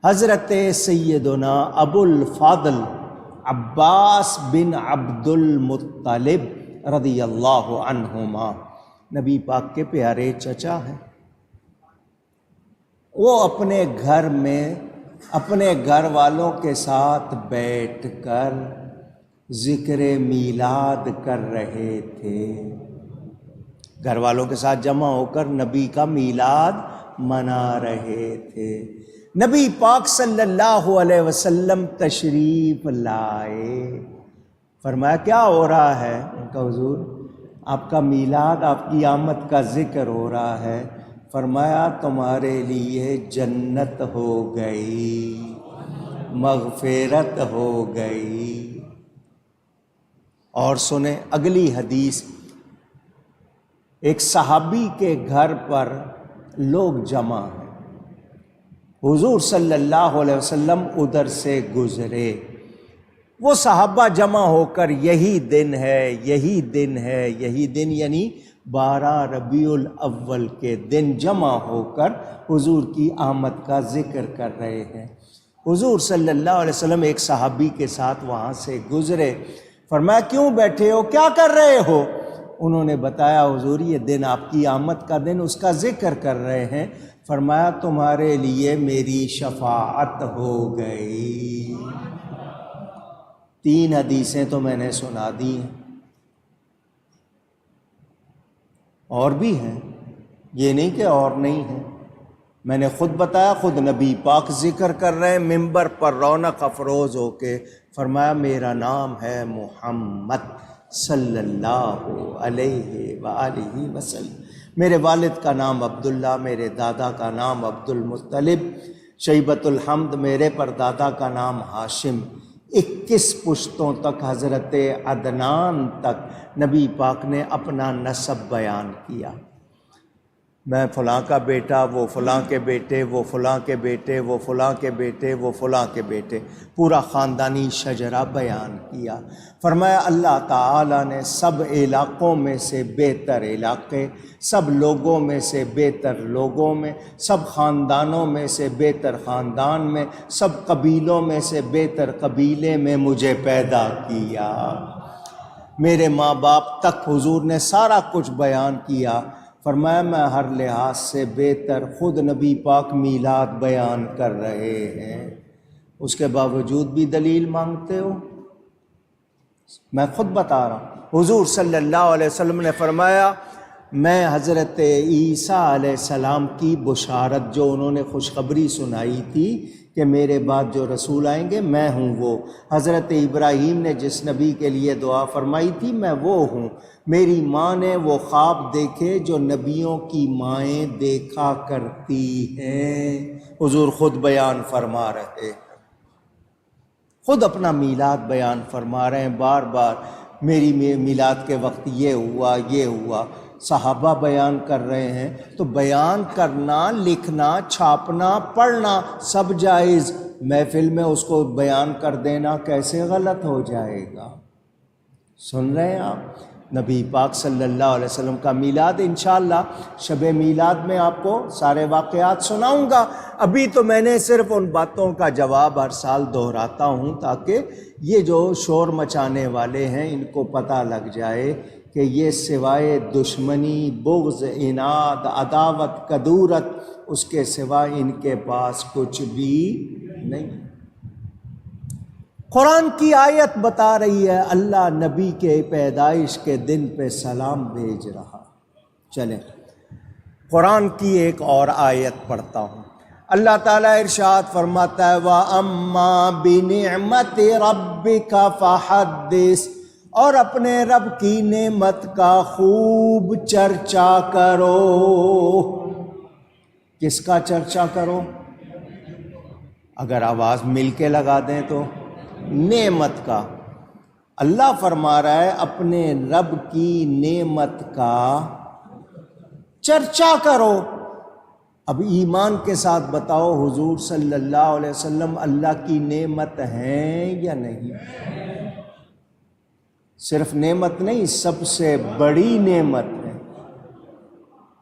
حضرت سیدنا ابو الفاضل عباس بن عبد المطلب رضی اللہ عنہما نبی پاک کے پیارے چچا ہیں۔ وہ اپنے گھر میں اپنے گھر والوں کے ساتھ بیٹھ کر ذکر میلاد کر رہے تھے، گھر والوں کے ساتھ جمع ہو کر نبی کا میلاد منا رہے تھے۔ نبی پاک صلی اللہ علیہ وسلم تشریف لائے، فرمایا کیا ہو رہا ہے؟ ان کا حضور آپ کا میلاد، آپ کی آمد کا ذکر ہو رہا ہے۔ فرمایا تمہارے لیے جنت ہو گئی، مغفرت ہو گئی۔ اور سنیں اگلی حدیث، ایک صحابی کے گھر پر لوگ جمع ہیں، حضور صلی اللہ علیہ وسلم ادھر سے گزرے، وہ صحابہ جمع ہو کر یہی دن ہے، یہی دن ہے، یہی دن یعنی 12 ربیع الاول کے دن جمع ہو کر حضور کی آمد کا ذکر کر رہے ہیں۔ حضور صلی اللہ علیہ وسلم ایک صحابی کے ساتھ وہاں سے گزرے، فرمایا کیوں بیٹھے ہو، کیا کر رہے ہو؟ انہوں نے بتایا حضور یہ دن آپ کی آمد کا دن، اس کا ذکر کر رہے ہیں۔ فرمایا تمہارے لیے میری شفاعت ہو گئی۔ 3 حدیثیں تو میں نے سنا دی ہیں، اور بھی ہیں، یہ نہیں کہ اور نہیں ہیں۔ میں نے خود بتایا، خود نبی پاک ذکر کر رہے ہیں ممبر پر رونق افروز ہو کے، فرمایا میرا نام ہے محمد صلی اللہ علیہ وآلہ وسلم، میرے والد کا نام عبداللہ، میرے دادا کا نام عبد المطلب، شیبۃ الحمد، میرے پر دادا کا نام ہاشم، 21 پشتوں تک حضرت عدنان تک نبی پاک نے اپنا نسب بیان کیا۔ میں فلاں کا بیٹا، وہ فلاں کے بیٹے، وہ فلاں کے بیٹے، وہ فلاں کے بیٹے، وہ فلاں کے بیٹے، پورا خاندانی شجرہ بیان کیا۔ فرمایا اللہ تعالیٰ نے سب علاقوں میں سے بہتر علاقے، سب لوگوں میں سے بہتر لوگوں میں، سب خاندانوں میں سے بہتر خاندان میں، سب قبیلوں میں سے بہتر قبیلے میں مجھے پیدا کیا۔ میرے ماں باپ تک حضور نے سارا کچھ بیان کیا۔ فرمایا میں ہر لحاظ سے بہتر، خود نبی پاک میلاد بیان کر رہے ہیں، اس کے باوجود بھی دلیل مانگتے ہو؟ میں خود بتا رہا ہوں، حضور صلی اللہ علیہ وسلم نے فرمایا میں حضرت عیسیٰ علیہ السلام کی بشارت، جو انہوں نے خوشخبری سنائی تھی کہ میرے بعد جو رسول آئیں گے میں ہوں وہ، حضرت ابراہیم نے جس نبی کے لیے دعا فرمائی تھی میں وہ ہوں، میری ماں نے وہ خواب دیکھے جو نبیوں کی مائیں دیکھا کرتی ہیں، حضور خود بیان فرما رہے ہیں، خود اپنا میلاد بیان فرما رہے ہیں، بار بار میری میلاد کے وقت یہ ہوا یہ ہوا، صحابہ بیان کر رہے ہیں، تو بیان کرنا، لکھنا، چھاپنا، پڑھنا سب جائز، محفل میں اس کو بیان کر دینا کیسے غلط ہو جائے گا؟ سن رہے ہیں آپ؟ نبی پاک صلی اللہ علیہ وسلم کا میلاد، انشاءاللہ شب میلاد میں آپ کو سارے واقعات سناؤں گا۔ ابھی تو میں نے صرف ان باتوں کا جواب ہر سال دہراتا ہوں تاکہ یہ جو شور مچانے والے ہیں ان کو پتہ لگ جائے کہ یہ سوائے دشمنی، بغض، عناد، عداوت، کدورت، اس کے سوا ان کے پاس کچھ بھی نہیں۔ قرآن کی آیت بتا رہی ہے اللہ نبی کے پیدائش کے دن پہ سلام بھیج رہا۔ چلیں قرآن کی ایک اور آیت پڑھتا ہوں۔ اللہ تعالیٰ ارشاد فرماتا ہے وَأَمَّا بِنِعْمَةِ رَبِّكَ فَحَدِّثْ، اور اپنے رب کی نعمت کا خوب چرچا کرو۔ کس کا چرچا کرو؟ اگر آواز مل کے لگا دیں تو نعمت کا۔ اللہ فرما رہا ہے اپنے رب کی نعمت کا چرچا کرو۔ اب ایمان کے ساتھ بتاؤ حضور صلی اللہ علیہ وسلم اللہ کی نعمت ہیں یا نہیں؟ صرف نعمت نہیں، سب سے بڑی نعمت ہے،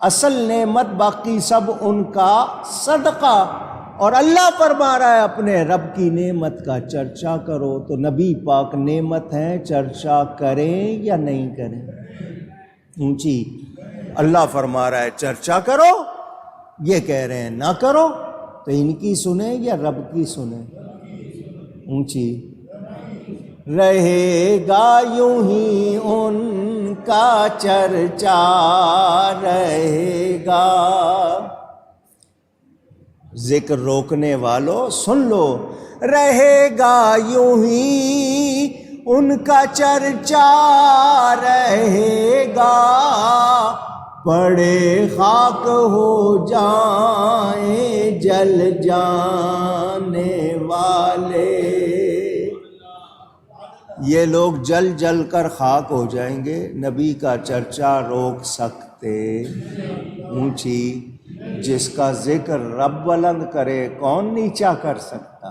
اصل نعمت، باقی سب ان کا صدقہ۔ اور اللہ فرما رہا ہے اپنے رب کی نعمت کا چرچا کرو، تو نبی پاک نعمت ہیں، چرچا کریں یا نہیں کریں؟ اونچی اللہ فرما رہا ہے چرچا کرو، یہ کہہ رہے ہیں نہ کرو، تو ان کی سنیں یا رب کی سنیں؟ اونچی رہے گا یوں ہی ان کا چرچا رہے گا۔ ذکر روکنے والوں سن لو، رہے گا یوں ہی ان کا چرچا رہے گا، پڑے خاک ہو جائیں جل جانے والے۔ یہ لوگ جل جل کر خاک ہو جائیں گے، نبی کا چرچا روک سکتے؟ اونچی جس کا ذکر رب بلند کرے کون نیچا کر سکتا؟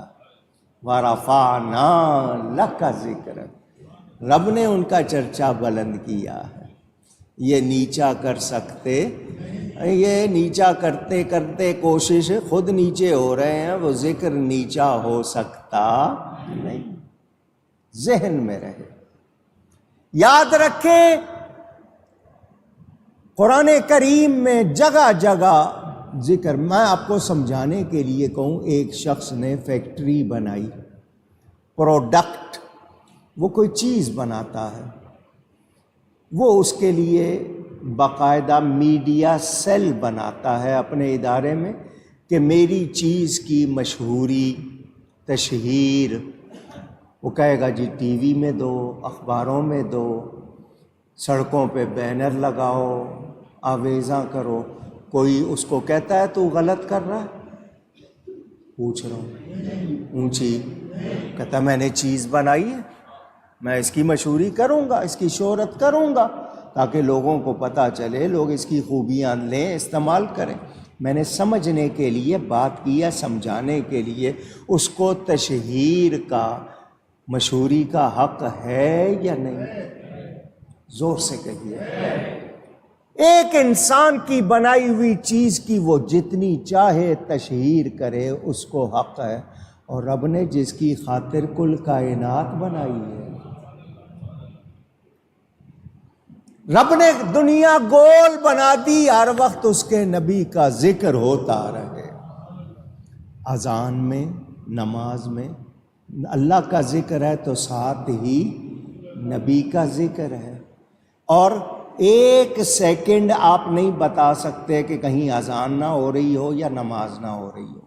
وَرَفَعْنَا لَكَ ذِكْرَكَ، رب نے ان کا چرچا بلند کیا ہے۔ یہ نیچا کر سکتے؟ یہ نیچا کرتے کرتے کوشش خود نیچے ہو رہے ہیں، وہ ذکر نیچا ہو سکتا نہیں۔ ذہن میں رہے، یاد رکھیں قرآن کریم میں جگہ جگہ ذکر۔ میں آپ کو سمجھانے کے لیے کہوں، ایک شخص نے فیکٹری بنائی، پروڈکٹ، وہ کوئی چیز بناتا ہے، وہ اس کے لیے باقاعدہ میڈیا سیل بناتا ہے اپنے ادارے میں کہ میری چیز کی مشہوری، تشہیر، وہ کہے گا جی ٹی وی میں دو، اخباروں میں دو، سڑکوں پہ بینر لگاؤ، آویزاں کرو۔ کوئی اس کو کہتا ہے تو غلط کر رہا ہے؟ پوچھ رہا ہوں، اونچی کہتا میں نے چیز بنائی ہے، میں اس کی مشہوری کروں گا، اس کی شہرت کروں گا تاکہ لوگوں کو پتہ چلے، لوگ اس کی خوبیاں لیں، استعمال کریں۔ میں نے سمجھنے کے لیے بات کی ہے، سمجھانے کے لیے۔ اس کو تشہیر کا، مشہوری کا حق ہے یا نہیں؟ زور سے کہیے۔ ایک انسان کی بنائی ہوئی چیز کی وہ جتنی چاہے تشہیر کرے، اس کو حق ہے، اور رب نے جس کی خاطر کل کائنات بنائی ہے، رب نے دنیا گول بنا دی، ہر وقت اس کے نبی کا ذکر ہوتا رہے۔ اذان میں، نماز میں اللہ کا ذکر ہے تو ساتھ ہی نبی کا ذکر ہے، اور ایک سیکنڈ آپ نہیں بتا سکتے کہ کہیں اذان نہ ہو رہی ہو یا نماز نہ ہو رہی ہو۔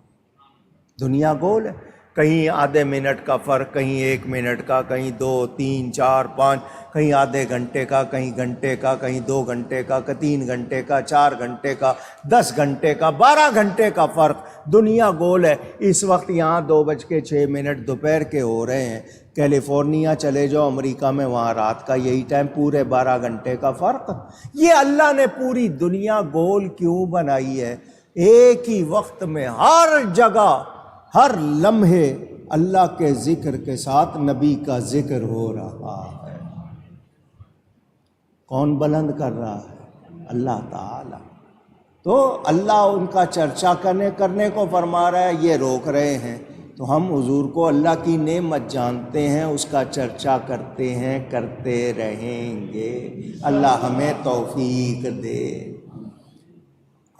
دنیا گول ہے، کہیں آدھے منٹ کا فرق، کہیں 1 منٹ کا، کہیں 2، 3، 4، 5، کہیں آدھے گھنٹے کا، کہیں گھنٹے کا، کہیں 2 گھنٹے کا، 3 گھنٹے کا، 4 گھنٹے کا، 10 گھنٹے کا، 12 گھنٹے کا فرق۔ دنیا گول ہے۔ اس وقت یہاں 2:06 دوپہر کے ہو رہے ہیں، کیلیفورنیا چلے جاؤ امریکہ میں، وہاں رات کا یہی ٹائم، پورے 12 گھنٹے کا فرق۔ یہ اللہ نے پوری دنیا گول کیوں بنائی ہے؟ ایک ہی وقت میں ہر جگہ، ہر لمحے اللہ کے ذکر کے ساتھ نبی کا ذکر ہو رہا ہے۔ کون بلند کر رہا ہے؟ اللہ تعالی۔ تو اللہ ان کا چرچا کرنے کو فرما رہا ہے، یہ روک رہے ہیں، تو ہم حضور کو اللہ کی نعمت جانتے ہیں، اس کا چرچا کرتے ہیں، کرتے رہیں گے۔ اللہ ہمیں توفیق دے۔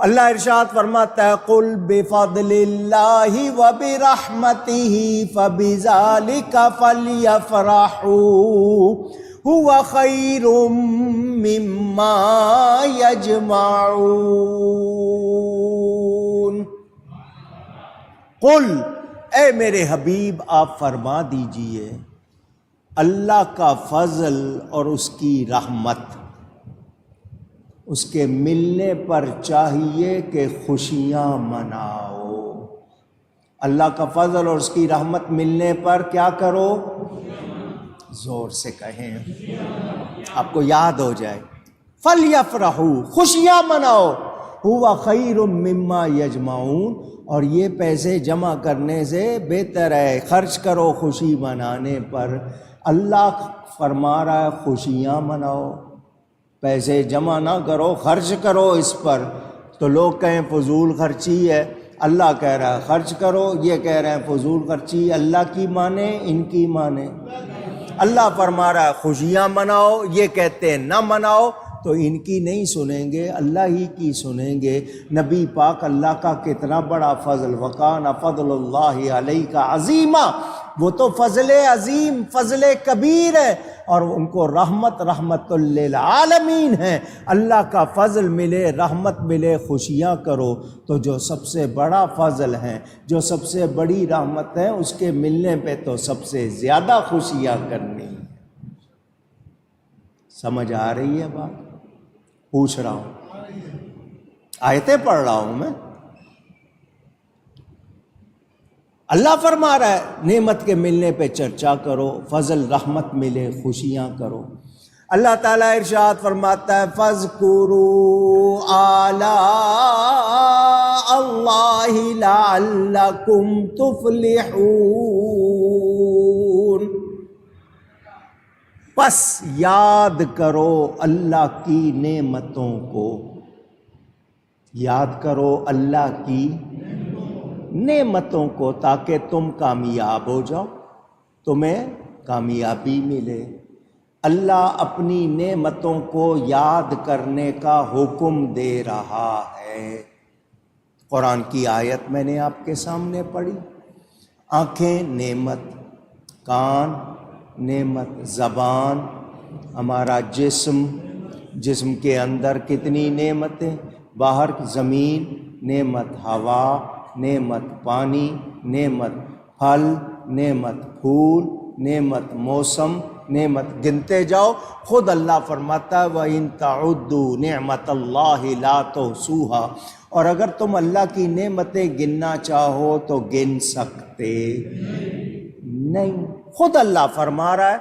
اللہ ارشاد فرماتا ہے، قُلْ بِفَضْلِ اللَّهِ وَبِرَحْمَتِهِ فَبِذَلِكَ فَلْيَفْرَحُوا هُوَ خَيْرٌ مِّمَّا يَجْمَعُونَ۔ قُلْ، اے میرے حبیب آپ فرما دیجئے، اللہ کا فضل اور اس کی رحمت، اس کے ملنے پر چاہیے کہ خوشیاں مناؤ۔ اللہ کا فضل اور اس کی رحمت ملنے پر کیا کرو؟ زور سے کہیں، آپ کو یاد ہو جائے۔ فَلْيَفْرَحُوا، خوشیاں مناؤ، هُوَ خَيْرٌ مِّمَّا يَجْمَعُونَ، اور یہ پیسے جمع کرنے سے بہتر ہے، خرچ کرو خوشی منانے پر۔ اللہ فرما رہا ہے خوشیاں مناؤ، پیسے جمع نہ کرو، خرچ کرو اس پر۔ تو لوگ کہیں فضول خرچی ہے، اللہ کہہ رہا ہے خرچ کرو، یہ کہہ رہے ہیں فضول خرچی، اللہ کی مانے ان کی مانے؟ اللہ فرما رہا ہے خوشیاں مناؤ، یہ کہتے ہیں نہ مناؤ، تو ان کی نہیں سنیں گے، اللہ ہی کی سنیں گے۔ نبی پاک اللہ کا کتنا بڑا فضل، وَكَانَ فَضْلُ اللَّهِ عَلَيْكَ عَظِيمًا، وہ تو فضل عظیم، فضل کبیر ہے، اور ان کو رحمت للعالمین ہے۔ اللہ کا فضل ملے، رحمت ملے، خوشیاں کرو، تو جو سب سے بڑا فضل ہے، جو سب سے بڑی رحمت ہے، اس کے ملنے پہ تو سب سے زیادہ خوشیاں کرنی۔ سمجھ آ رہی ہے بات؟ پوچھ رہا ہوں، آیتیں پڑھ رہا ہوں میں۔ اللہ فرما رہا ہے نعمت کے ملنے پہ چرچا کرو، فضل رحمت ملے خوشیاں کرو۔ اللہ تعالیٰ ارشاد فرماتا ہے فَاذْكُرُوا آلَاءَ اللَّهِ لَعَلَّكُمْ تُفْلِحُونَ، پس یاد کرو اللہ کی نعمتوں کو، یاد کرو اللہ کی نعمتوں کو، تاکہ تم کامیاب ہو جاؤ، تمہیں کامیابی ملے۔ اللہ اپنی نعمتوں کو یاد کرنے کا حکم دے رہا ہے۔ قرآن کی آیت میں نے آپ کے سامنے پڑھی، آنکھیں نعمت، کان نعمت، زبان، ہمارا جسم، جسم کے اندر کتنی نعمتیں، باہر زمین نعمت، ہوا نعمت، پانی نعمت، پھل نعمت، پھول نعمت، موسم نعمت، گنتے جاؤ۔ خود اللہ فرماتا ہے وَإِن تَعُدُّوا نِعْمَتَ اللَّهِ لَا تُحْصُوهَا، اور اگر تم اللہ کی نعمتیں گننا چاہو تو گن سکتے نہیں۔ خود اللہ فرما رہا ہے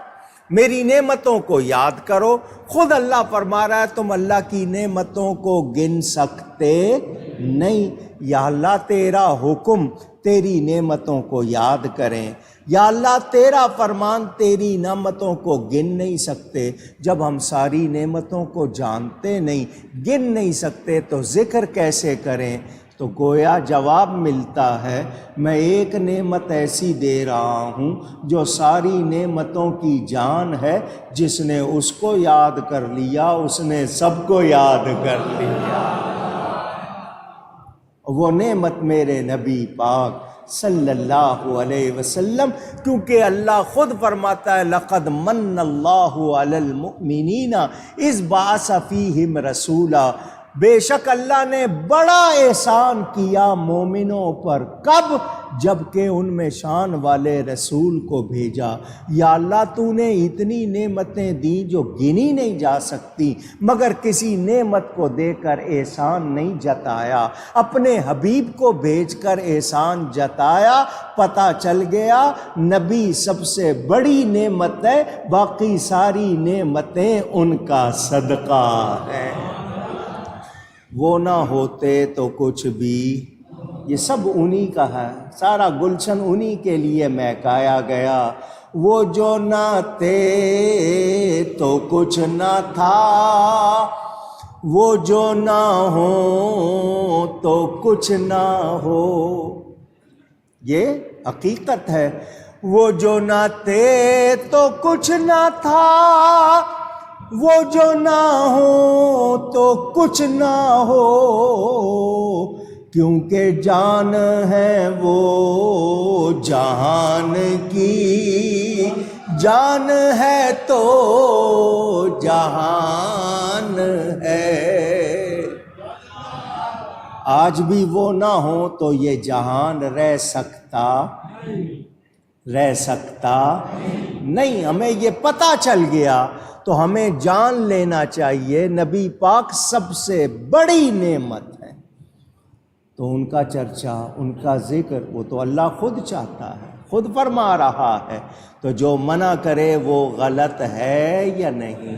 میری نعمتوں کو یاد کرو، خود اللہ فرما رہا ہے تم اللہ کی نعمتوں کو گن سکتے نہیں۔ یا اللہ تیرا حکم تیری نعمتوں کو یاد کریں، یا اللہ تیرا فرمان تیری نعمتوں کو گن نہیں سکتے۔ جب ہم ساری نعمتوں کو جانتے نہیں، گن نہیں سکتے، تو ذکر کیسے کریں؟ تو گویا جواب ملتا ہے میں ایک نعمت ایسی دے رہا ہوں جو ساری نعمتوں کی جان ہے، جس نے اس کو یاد کر لیا اس نے سب کو یاد کر لیا۔ وہ نعمت میرے نبی پاک صلی اللہ علیہ وسلم، کیونکہ اللہ خود فرماتا ہے لَقَدْ مَنَّ اللَّهُ عَلَى الْمُؤْمِنِينَ إِذْ بَعَثَ فِيهِمْ رَسُولًا، بے شک اللہ نے بڑا احسان کیا مومنوں پر، کب؟ جب کہ ان میں شان والے رسول کو بھیجا۔ یا اللہ تو نے اتنی نعمتیں دی جو گنی نہیں جا سکتی، مگر کسی نعمت کو دے کر احسان نہیں جتایا، اپنے حبیب کو بھیج کر احسان جتایا۔ پتہ چل گیا نبی سب سے بڑی نعمت ہے، باقی ساری نعمتیں ان کا صدقہ ہے۔ وہ نہ ہوتے تو کچھ بھی، یہ سب انہی کا ہے، سارا گلشن انہی کے لیے مہکایا گیا۔ وہ جو نہ تھے تو کچھ نہ تھا، وہ جو نہ ہو تو کچھ نہ ہو، یہ حقیقت ہے۔ وہ جو نہ تھے تو کچھ نہ تھا، وہ جو نہ ہو تو کچھ نہ ہو، کیونکہ جان ہے وہ جہان کی، جان ہے تو جہان ہے۔ آج بھی وہ نہ ہو تو یہ جہان رہ سکتا نہیں۔ ہمیں یہ پتہ چل گیا تو ہمیں جان لینا چاہیے نبی پاک سب سے بڑی نعمت ہے، تو ان کا چرچا، ان کا ذکر، وہ تو اللہ خود چاہتا ہے، خود فرما رہا ہے، تو جو منع کرے وہ غلط ہے یا نہیں؟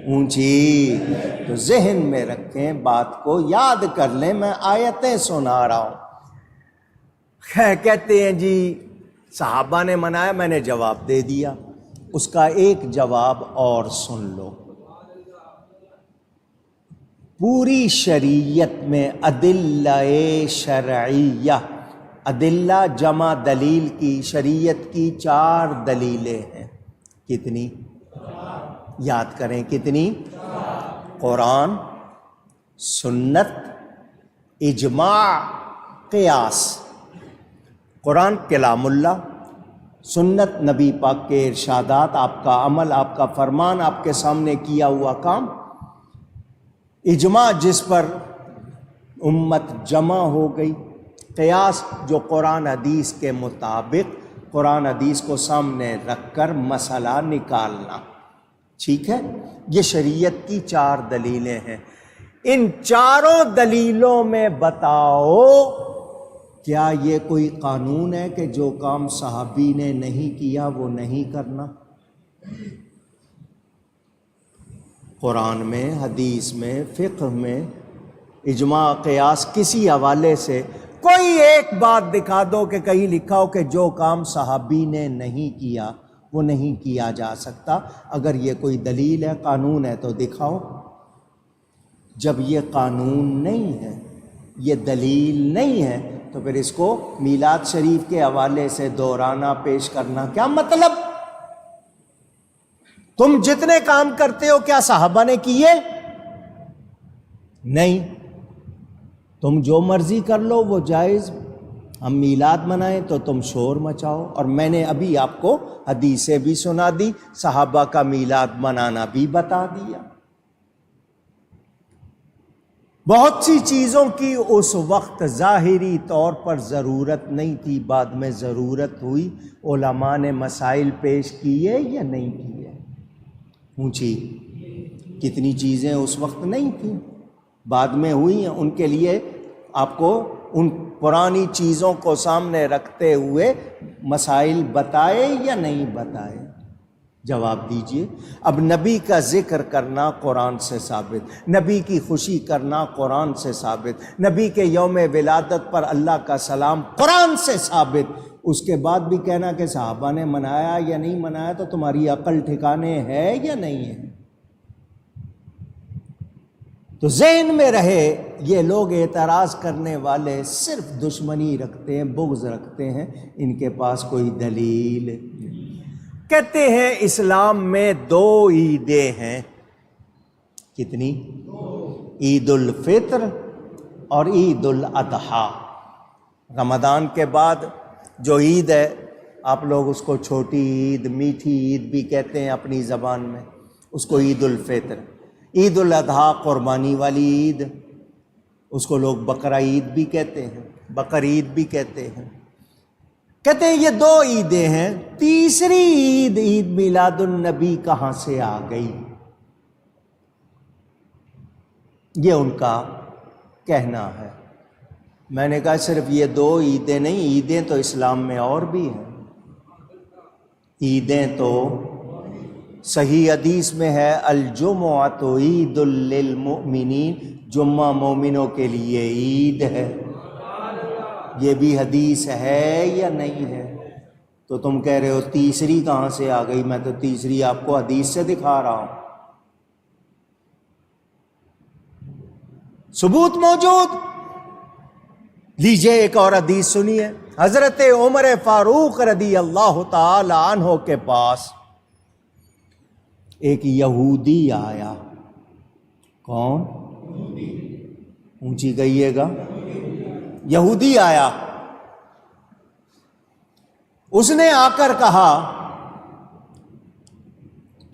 اونچی تو ذہن میں رکھیں، بات کو یاد کر لیں۔ میں آیتیں سنا رہا ہوں، کہتے ہیں جی صحابہ نے منایا، میں نے جواب دے دیا۔ اس کا ایک جواب اور سن لو۔ پوری شریعت میں ادلہ شرعیہ، ادلہ جمع دلیل کی، شریعت کی 4 دلیلیں ہیں۔ کتنی؟ یاد کریں کتنی؟ قرآن، سنت، اجماع، قیاس۔ قرآن کلام اللہ، سنت نبی پاک کے ارشادات، آپ کا عمل، آپ کا فرمان، آپ کے سامنے کیا ہوا کام، اجماع جس پر امت جمع ہو گئی، قیاس جو قرآن حدیث کے مطابق قرآن حدیث کو سامنے رکھ کر مسئلہ نکالنا، ٹھیک ہے؟ یہ شریعت کی 4 دلیلیں ہیں۔ ان چاروں دلیلوں میں بتاؤ کیا یہ کوئی قانون ہے کہ جو کام صحابی نے نہیں کیا وہ نہیں کرنا؟ قرآن میں، حدیث میں، فقہ میں، اجماع، قیاس، کسی حوالے سے کوئی ایک بات دکھا دو کہ کہیں لکھا ہو کہ جو کام صحابی نے نہیں کیا وہ نہیں کیا جا سکتا۔ اگر یہ کوئی دلیل ہے، قانون ہے تو دکھاؤ۔ جب یہ قانون نہیں ہے، یہ دلیل نہیں ہے، تو پھر اس کو میلاد شریف کے حوالے سے دہرانا، پیش کرنا کیا مطلب؟ تم جتنے کام کرتے ہو کیا صحابہ نے کیے؟ نہیں۔ تم جو مرضی کر لو وہ جائز، ہم میلاد منائیں تو تم شور مچاؤ، اور میں نے ابھی آپ کو حدیثیں بھی سنا دی، صحابہ کا میلاد منانا بھی بتا دیا۔ بہت سی چیزوں کی اس وقت ظاہری طور پر ضرورت نہیں تھی، بعد میں ضرورت ہوئی، علماء نے مسائل پیش کیے یا نہیں کیے؟ پوچھی کتنی چیزیں اس وقت نہیں تھیں، بعد میں ہوئی ہیں، ان کے لیے آپ کو ان پرانی چیزوں کو سامنے رکھتے ہوئے مسائل بتائے یا نہیں بتائے؟ جواب دیجئے۔ اب نبی کا ذکر کرنا قرآن سے ثابت، نبی کی خوشی کرنا قرآن سے ثابت، نبی کے یوم ولادت پر اللہ کا سلام قرآن سے ثابت، اس کے بعد بھی کہنا کہ صحابہ نے منایا یا نہیں منایا تو تمہاری عقل ٹھکانے ہے یا نہیں ہے؟ تو ذہن میں رہے یہ لوگ اعتراض کرنے والے صرف دشمنی رکھتے ہیں، بغض رکھتے ہیں، ان کے پاس کوئی دلیل نہیں۔ کہتے ہیں اسلام میں 2 عیدیں ہیں۔ کتنی؟ عید الفطر اور عید الاضحیٰ۔ رمضان کے بعد جو عید ہے، آپ لوگ اس کو چھوٹی عید، میٹھی عید بھی کہتے ہیں اپنی زبان میں، اس کو عید الفطر۔ عید الاضحیٰ قربانی والی عید، اس کو لوگ بقرہ عید بھی کہتے ہیں، بقر عید بھی کہتے ہیں۔ کہتے ہیں یہ 2 عیدیں ہیں، تیسری عید، عید میلاد النبی کہاں سے آ گئی؟ یہ ان کا کہنا ہے۔ میں نے کہا صرف یہ 2 عیدیں نہیں، عیدیں تو اسلام میں اور بھی ہیں۔ عیدیں تو صحیح حدیث میں ہے، الجمعۃ عید للمؤمنین، جمعہ مومنوں کے لیے عید ہے۔ یہ بھی حدیث ہے یا نہیں ہے؟ تو تم کہہ رہے ہو تیسری کہاں سے آ گئی؟ میں تو تیسری آپ کو حدیث سے دکھا رہا ہوں، ثبوت موجود۔ لیجئے ایک اور حدیث سنیے۔ حضرت عمر فاروق رضی اللہ تعالی عنہ کے پاس ایک یہودی آیا۔ کون؟ اونچی کہیے گا۔ یہودی آیا، اس نے آ کر کہا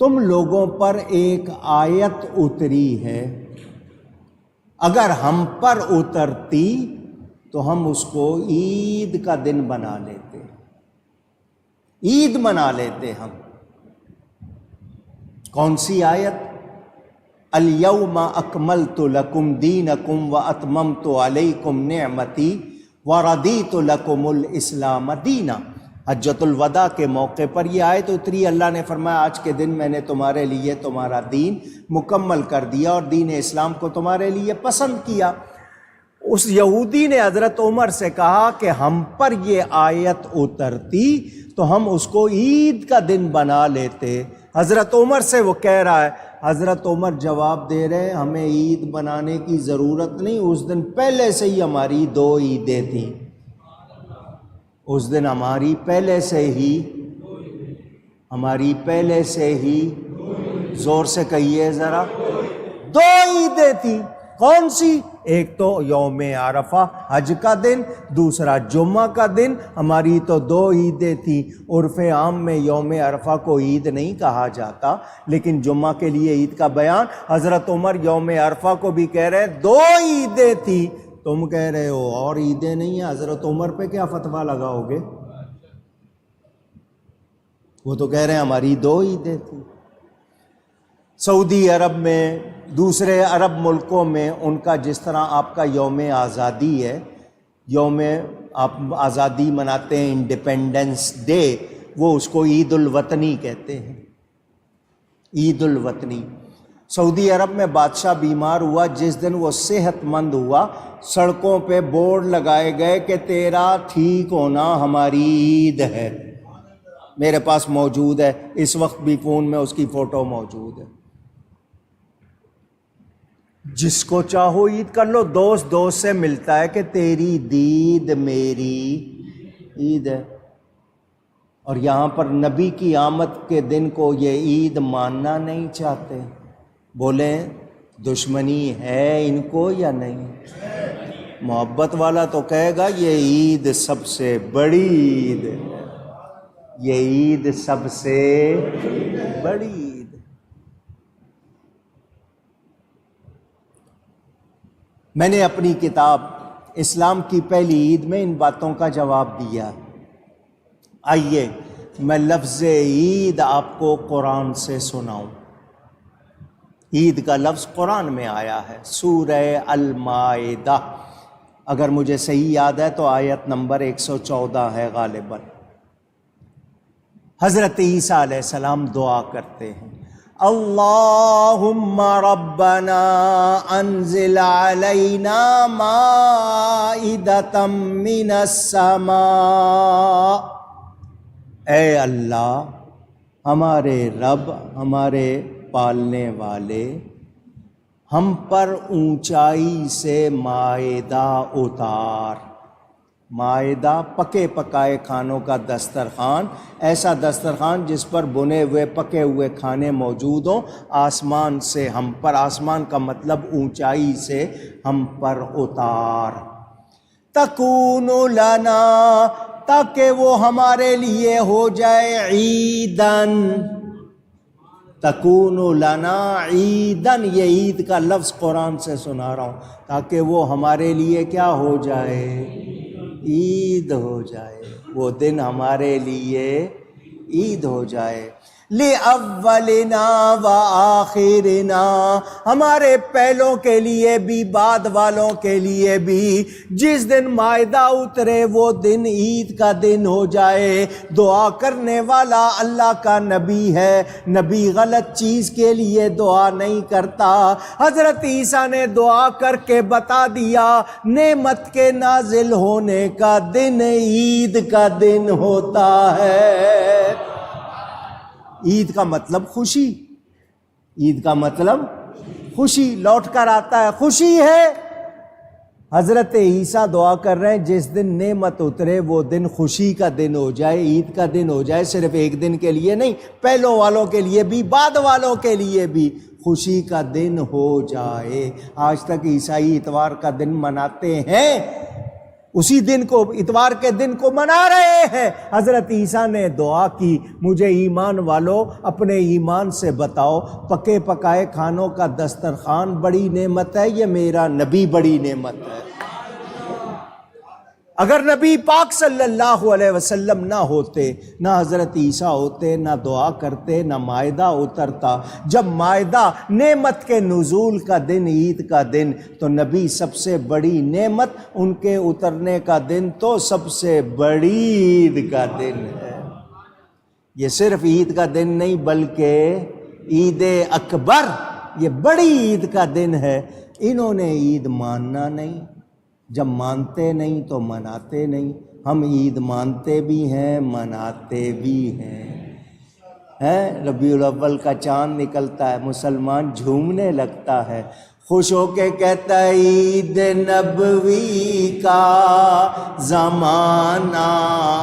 تم لوگوں پر ایک آیت اتری ہے، اگر ہم پر اترتی تو ہم اس کو عید کا دن بنا لیتے، عید منا لیتے ہم۔ کون سی آیت؟ الیوم اکملت لکم دینکم واتممت علیکم نعمتی ورضیت لکم الاسلام دینا۔ حجۃ الوداع کے موقع پر یہ آیت اتری، اللہ نے فرمایا آج کے دن میں نے تمہارے لیے تمہارا دین مکمل کر دیا اور دین اسلام کو تمہارے لیے پسند کیا۔ اس یہودی نے حضرت عمر سے کہا کہ ہم پر یہ آیت اترتی تو ہم اس کو عید کا دن بنا لیتے۔ حضرت عمر سے وہ کہہ رہا ہے، حضرت عمر جواب دے رہے ہیں ہمیں عید بنانے کی ضرورت نہیں، اس دن پہلے سے ہی ہماری 2 عیدیں تھیں، اس دن ہماری پہلے سے ہی زور سے کہیے ذرا، 2 عیدیں تھیں۔ کون سی؟ ایک تو یوم عرفہ حج کا دن، دوسرا جمعہ کا دن۔ ہماری تو 2 عیدیں تھیں، عرف عام میں یوم عرفہ کو عید نہیں کہا جاتا، لیکن جمعہ کے لیے عید کا بیان۔ حضرت عمر یوم عرفہ کو بھی کہہ رہے ہیں 2 عیدیں تھیں، تم کہہ رہے ہو اور عیدیں نہیں ہیں، حضرت عمر پہ کیا فتویٰ لگاؤ گے؟ وہ تو کہہ رہے ہیں ہماری 2 عیدیں تھیں۔ سعودی عرب میں، دوسرے عرب ملکوں میں ان کا جس طرح آپ کا یوم آزادی ہے، یوم آپ آزادی مناتے ہیں انڈیپینڈنس ڈے، وہ اس کو عید الوطنی کہتے ہیں، عید الوطنی۔ سعودی عرب میں بادشاہ بیمار ہوا، جس دن وہ صحت مند ہوا، سڑکوں پہ بورڈ لگائے گئے کہ تیرا ٹھیک ہونا ہماری عید ہے۔ میرے پاس موجود ہے، اس وقت بھی فون میں اس کی فوٹو موجود ہے۔ جس کو چاہو عید کر لو، دوست دوست سے ملتا ہے کہ تیری دید میری عید ہے، اور یہاں پر نبی کی آمد کے دن کو یہ عید ماننا نہیں چاہتے۔ بولیں دشمنی ہے ان کو یا نہیں؟ محبت والا تو کہے گا یہ عید سب سے بڑی عید ہے، یہ عید سب سے بڑی عید۔ میں نے اپنی کتاب اسلام کی پہلی عید میں ان باتوں کا جواب دیا۔ آئیے میں لفظ عید آپ کو قرآن سے سناؤں۔ عید کا لفظ قرآن میں آیا ہے، سورہ المائدہ، اگر مجھے صحیح یاد ہے تو آیت نمبر 114 ہے غالباً۔ حضرت عیسیٰ علیہ السلام دعا کرتے ہیں، اللہم ربنا انزل علینا مائدۃ من السماء، اے اللہ ہمارے رب، ہمارے پالنے والے، ہم پر اونچائی سے مائدہ اتار۔ مائدہ پکے پکائے کھانوں کا دسترخوان، ایسا دسترخوان جس پر بنے ہوئے پکے ہوئے کھانے موجود ہوں، آسمان سے ہم پر، آسمان کا مطلب اونچائی سے ہم پر اتار۔ تکون لنا، تاکہ وہ ہمارے لیے ہو جائے عیدن، تکون لنا عیدن، یہ عید کا لفظ قرآن سے سنا رہا ہوں، تاکہ وہ ہمارے لیے کیا ہو جائے؟ عید ہو جائے، وہ دن ہمارے لیے عید ہو جائے۔ لِأَوَّلِنَا وَآخِرِنَا، ہمارے پہلوں کے لیے بھی بعد والوں کے لیے بھی، جس دن مائدہ اترے وہ دن عید کا دن ہو جائے۔ دعا کرنے والا اللہ کا نبی ہے، نبی غلط چیز کے لیے دعا نہیں کرتا۔ حضرت عیسیٰ نے دعا کر کے بتا دیا، نعمت کے نازل ہونے کا دن عید کا دن ہوتا ہے۔ عید کا مطلب خوشی، عید کا مطلب خوشی، لوٹ کر آتا ہے، خوشی ہے۔ حضرت عیسیٰ دعا کر رہے ہیں جس دن نعمت اترے وہ دن خوشی کا دن ہو جائے، عید کا دن ہو جائے، صرف ایک دن کے لیے نہیں، پہلوں والوں کے لیے بھی بعد والوں کے لیے بھی خوشی کا دن ہو جائے۔ آج تک عیسائی اتوار کا دن مناتے ہیں، اسی دن کو، اتوار کے دن کو منا رہے ہیں۔ حضرت عیسیٰ نے دعا کی، مجھے ایمان والو اپنے ایمان سے بتاؤ، پکے پکائے کھانوں کا دسترخوان بڑی نعمت ہے، یہ میرا نبی بڑی نعمت ہے۔ اگر نبی پاک صلی اللہ علیہ وسلم نہ ہوتے، نہ حضرت عیسیٰ ہوتے، نہ دعا کرتے، نہ مائدہ اترتا۔ جب مائدہ نعمت کے نزول کا دن، عید کا دن، تو نبی سب سے بڑی نعمت، ان کے اترنے کا دن تو سب سے بڑی عید کا دن ہے۔ یہ صرف عید کا دن نہیں بلکہ عید اکبر، یہ بڑی عید کا دن ہے۔ انہوں نے عید ماننا نہیں، جب مانتے نہیں تو مناتے نہیں۔ ہم عید مانتے بھی ہیں، مناتے بھی ہیں۔ ربیع الاول کا چاند نکلتا ہے، مسلمان جھومنے لگتا ہے، خوش ہو کے کہتا ہے عید نبوی کا زمانہ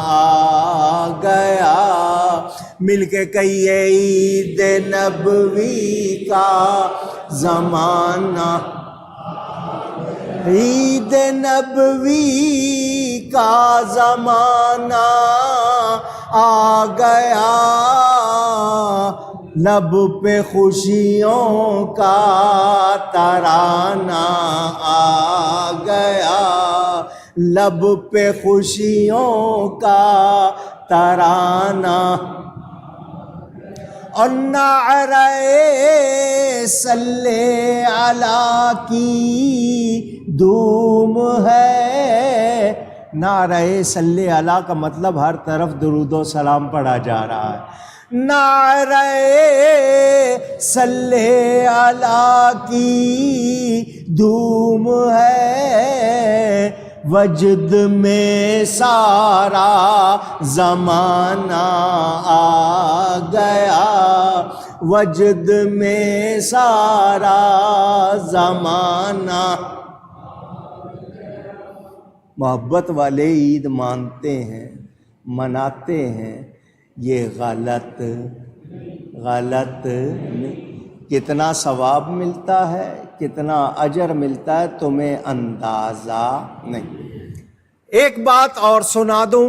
آ گیا، مل کے کہیے عید نبوی کا زمانہ عید نبوی کا زمانہ آ گیا، لب پہ خوشیوں کا ترانہ آ گیا، لب پہ خوشیوں کا ترانہ، اور نعرہ صلی علی کی دھوم ہے۔ نعرہ صلی علی کا مطلب ہر طرف درود و سلام پڑھا جا رہا ہے۔ نعرہ صلی علی کی دھوم ہے، وجد میں سارا زمانہ آ گیا، وجد میں سارا زمانہ۔ محبت والے عید مانتے ہیں، مناتے ہیں، یہ غلط کتنا ثواب ملتا ہے، کتنا اجر ملتا ہے، تمہیں اندازہ نہیں۔ ایک بات اور سنا دوں،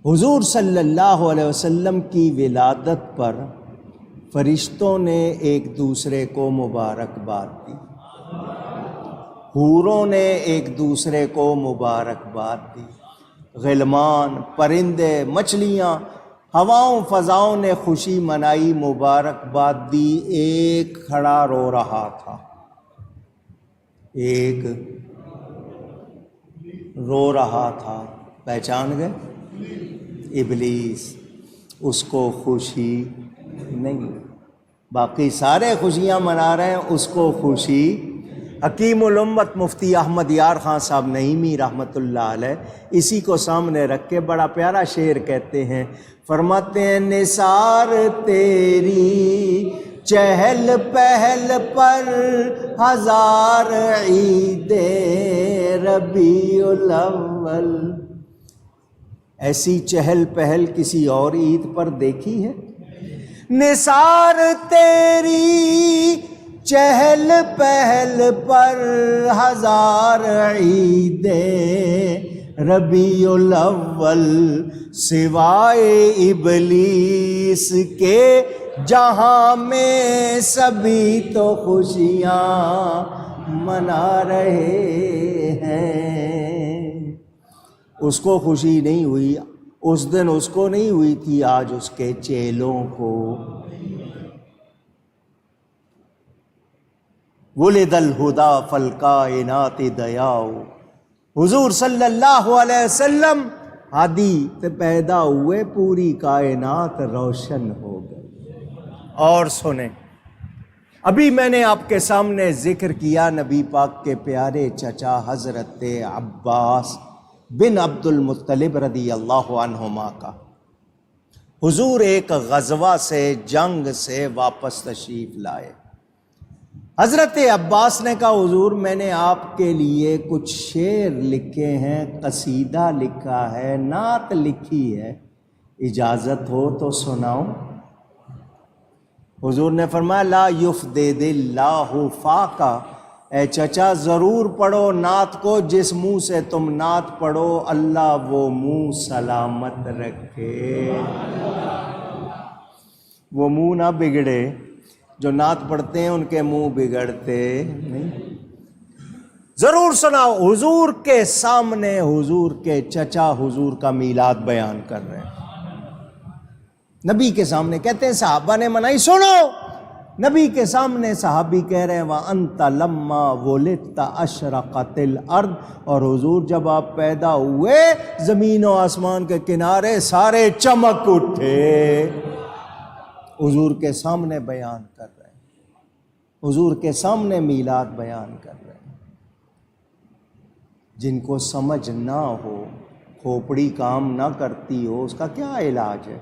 حضور صلی اللہ علیہ وسلم کی ولادت پر فرشتوں نے ایک دوسرے کو مبارکباد دی، حوروں نے ایک دوسرے کو مبارکباد دی، غلمان، پرندے، مچھلیاں، ہواؤں فضاؤں نے خوشی منائی، مبارکباد دی۔ ایک کھڑا رو رہا تھا، ایک رو رہا تھا، پہچان گئے؟ ابلیس۔ اس کو خوشی نہیں، باقی سارے خوشیاں منا رہے ہیں، اس کو خوشی۔ حکیم الامت مفتی احمد یار خان صاحب نعیمی رحمۃ اللہ علیہ اسی کو سامنے رکھ کے بڑا پیارا شعر کہتے ہیں، فرماتے ہیں نثار تیری چہل پہل پر ہزار عید ربیع الاول۔ ایسی چہل پہل کسی اور عید پر دیکھی ہے؟ نثار تیری چہل پہل پر ہزار عید ربیع الاول، سوائے ابلیس کے جہاں میں سبھی تو خوشیاں منا رہے ہیں۔ اس کو خوشی نہیں ہوئی اس دن، اس کو نہیں ہوئی تھی، آج اس کے چیلوں کو۔ ولد الہدا فالکائنات ضیاء، حضور صلی اللہ علیہ وسلم ہادی سے پیدا ہوئے، پوری کائنات روشن ہو گئی۔ اور سنیں، ابھی میں نے آپ کے سامنے ذکر کیا نبی پاک کے پیارے چچا حضرت عباس بن عبد المطلب رضی اللہ عنہما کا۔ حضور ایک غزوہ سے، جنگ سے واپس تشریف لائے۔ حضرت عباس نے کہا حضور میں نے آپ کے لیے کچھ شعر لکھے ہیں، قصیدہ لکھا ہے، نعت لکھی ہے، اجازت ہو تو سناؤں؟ حضور نے فرمایا لا یفدد اللہ فاکا، اے چچا ضرور پڑھو نعت کو، جس منہ سے تم نعت پڑھو اللہ وہ منہ سلامت رکھے، وہ منہ نہ بگڑے۔ جو نعت پڑھتے ہیں ان کے منہ بگڑتے نہیں۔ ضرور سناؤ۔ حضور کے سامنے حضور کے چچا حضور کا میلاد بیان کر رہے ہیں، نبی کے سامنے کہتے ہیں صحابہ نے منائی، سنو۔ نبی کے سامنے صحابی کہہ رہے ہیں وَأَنْتَ لَمَّا وُلِدْتَ أَشْرَقَتِ الْأَرْضِ، اور حضور جب آپ پیدا ہوئے زمین و آسمان کے کنارے سارے چمک اٹھے۔ حضور کے سامنے بیان کر رہے ہیں، حضور کے سامنے میلاد بیان کر رہے ہیں۔ جن کو سمجھ نہ ہو، کھوپڑی کام نہ کرتی ہو، اس کا کیا علاج ہے؟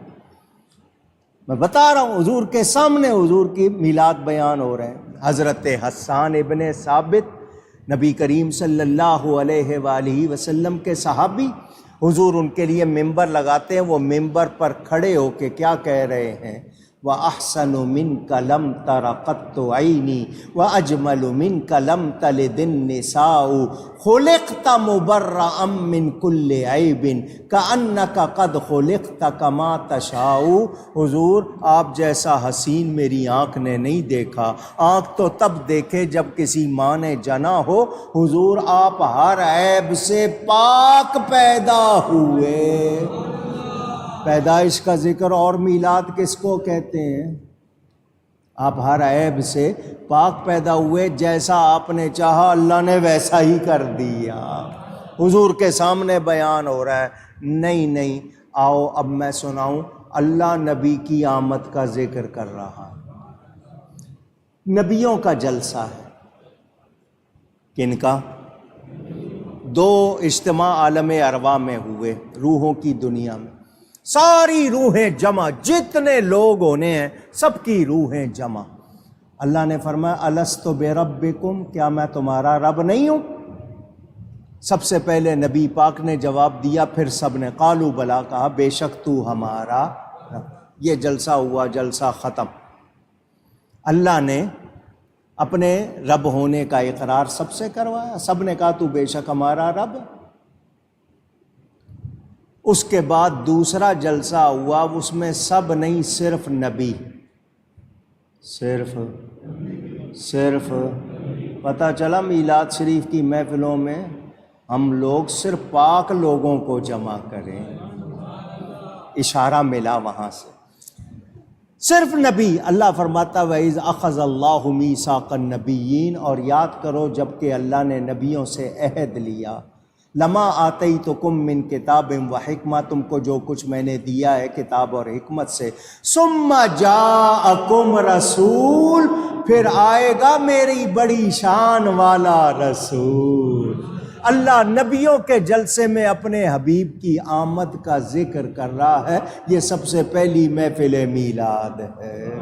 میں بتا رہا ہوں، حضور کے سامنے حضور کی میلاد بیان ہو رہے ہیں۔ حضرت حسان ابن ثابت نبی کریم صلی اللہ علیہ وآلہ وسلم کے صحابی، حضور ان کے لیے ممبر لگاتے ہیں، وہ ممبر پر کھڑے ہو کے کیا کہہ رہے ہیں؟ وَأَحْسَنُ مِنْكَ لَمْ تَرَ قَطُّ عَيْنِي وَأَجْمَلُ مِنْكَ لَمْ تَلِدِ النِّسَاءُ خُلِقْتَ مُبَرَّأً مِنْ كُلِّ عَيْبٍ كَأَنَّكَ قَدْ خُلِقْتَ كَمَا تَشَاءُ۔ حضور آپ جیسا حسین میری آنکھ نے نہیں دیکھا، آنکھ تو تب دیکھے جب کسی ماں نے جنا ہو۔ حضور آپ ہر عیب سے پاک پیدا ہوئے۔ پیدائش کا ذکر اور میلاد کس کو کہتے ہیں؟ آپ ہر عیب سے پاک پیدا ہوئے، جیسا آپ نے چاہا اللہ نے ویسا ہی کر دیا۔ حضور کے سامنے بیان ہو رہا ہے، نہیں آؤ اب میں سناؤں، اللہ نبی کی آمد کا ذکر کر رہا ہے۔ نبیوں کا جلسہ ہے، کن کا؟ 2 اجتماع عالم ارواح میں ہوئے، روحوں کی دنیا میں، ساری روحیں جمع، جتنے لوگ ہونے ہیں سب کی روحیں جمع۔ اللہ نے فرمایا الست بربکم، کیا میں تمہارا رب نہیں ہوں؟ سب سے پہلے نبی پاک نے جواب دیا، پھر سب نے قالوا بلا کہا، بے شک تو ہمارا رب۔ یہ جلسہ ہوا، جلسہ ختم۔ اللہ نے اپنے رب ہونے کا اقرار سب سے کروایا، سب نے کہا تو بے شک ہمارا رب ہے۔ اس کے بعد دوسرا جلسہ ہوا، اس میں سب نہیں، صرف نبی، صرف پتہ چلا میلاد شریف کی محفلوں میں ہم لوگ صرف پاک لوگوں کو جمع کریں، اشارہ ملا وہاں سے، صرف نبی۔ اللہ فرماتا وَإِذْ أَخَذَ اللَّهُ مِيثَاقَ النَّبِيِّينَ، اور یاد کرو جب کہ اللہ نے نبیوں سے عہد لیا، لما آتیتکم من کتاب و حکمہ، تم کو جو کچھ میں نے دیا ہے کتاب اور حکمت سے، ثم جاءکم رسول، پھر آئے گا میری بڑی شان والا رسول۔ اللہ نبیوں کے جلسے میں اپنے حبیب کی آمد کا ذکر کر رہا ہے، یہ سب سے پہلی محفل میلاد ہے۔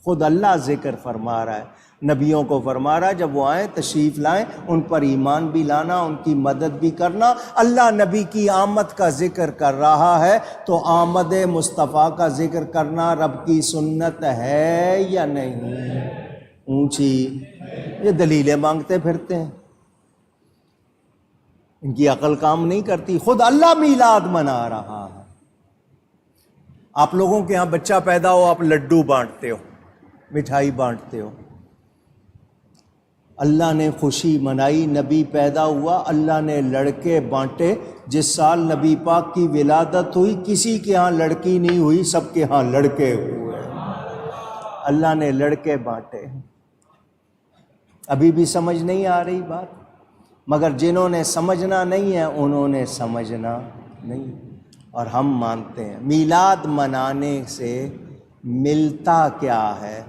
خود اللہ ذکر فرما رہا ہے، نبیوں کو فرما رہا ہے جب وہ آئیں تشریف لائیں، ان پر ایمان بھی لانا، ان کی مدد بھی کرنا۔ اللہ نبی کی آمد کا ذکر کر رہا ہے تو آمد مصطفیٰ کا ذکر کرنا رب کی سنت ہے یا نہیں؟ اونچی، یہ دلیلیں مانگتے پھرتے ہیں، ان کی عقل کام نہیں کرتی۔ خود اللہ میلاد منا رہا ہے۔ آپ لوگوں کے ہاں بچہ پیدا ہو، آپ لڈو بانٹتے ہو، مٹھائی بانٹتے ہو۔ اللہ نے خوشی منائی، نبی پیدا ہوا، اللہ نے لڑکے بانٹے۔ جس سال نبی پاک کی ولادت ہوئی کسی کے ہاں لڑکی نہیں ہوئی، سب کے ہاں لڑکے ہوئے، اللہ نے لڑکے بانٹے۔ ابھی بھی سمجھ نہیں آ رہی بات، مگر جنہوں نے سمجھنا نہیں ہے انہوں نے سمجھنا نہیں، اور ہم مانتے ہیں۔ میلاد منانے سے ملتا کیا ہے؟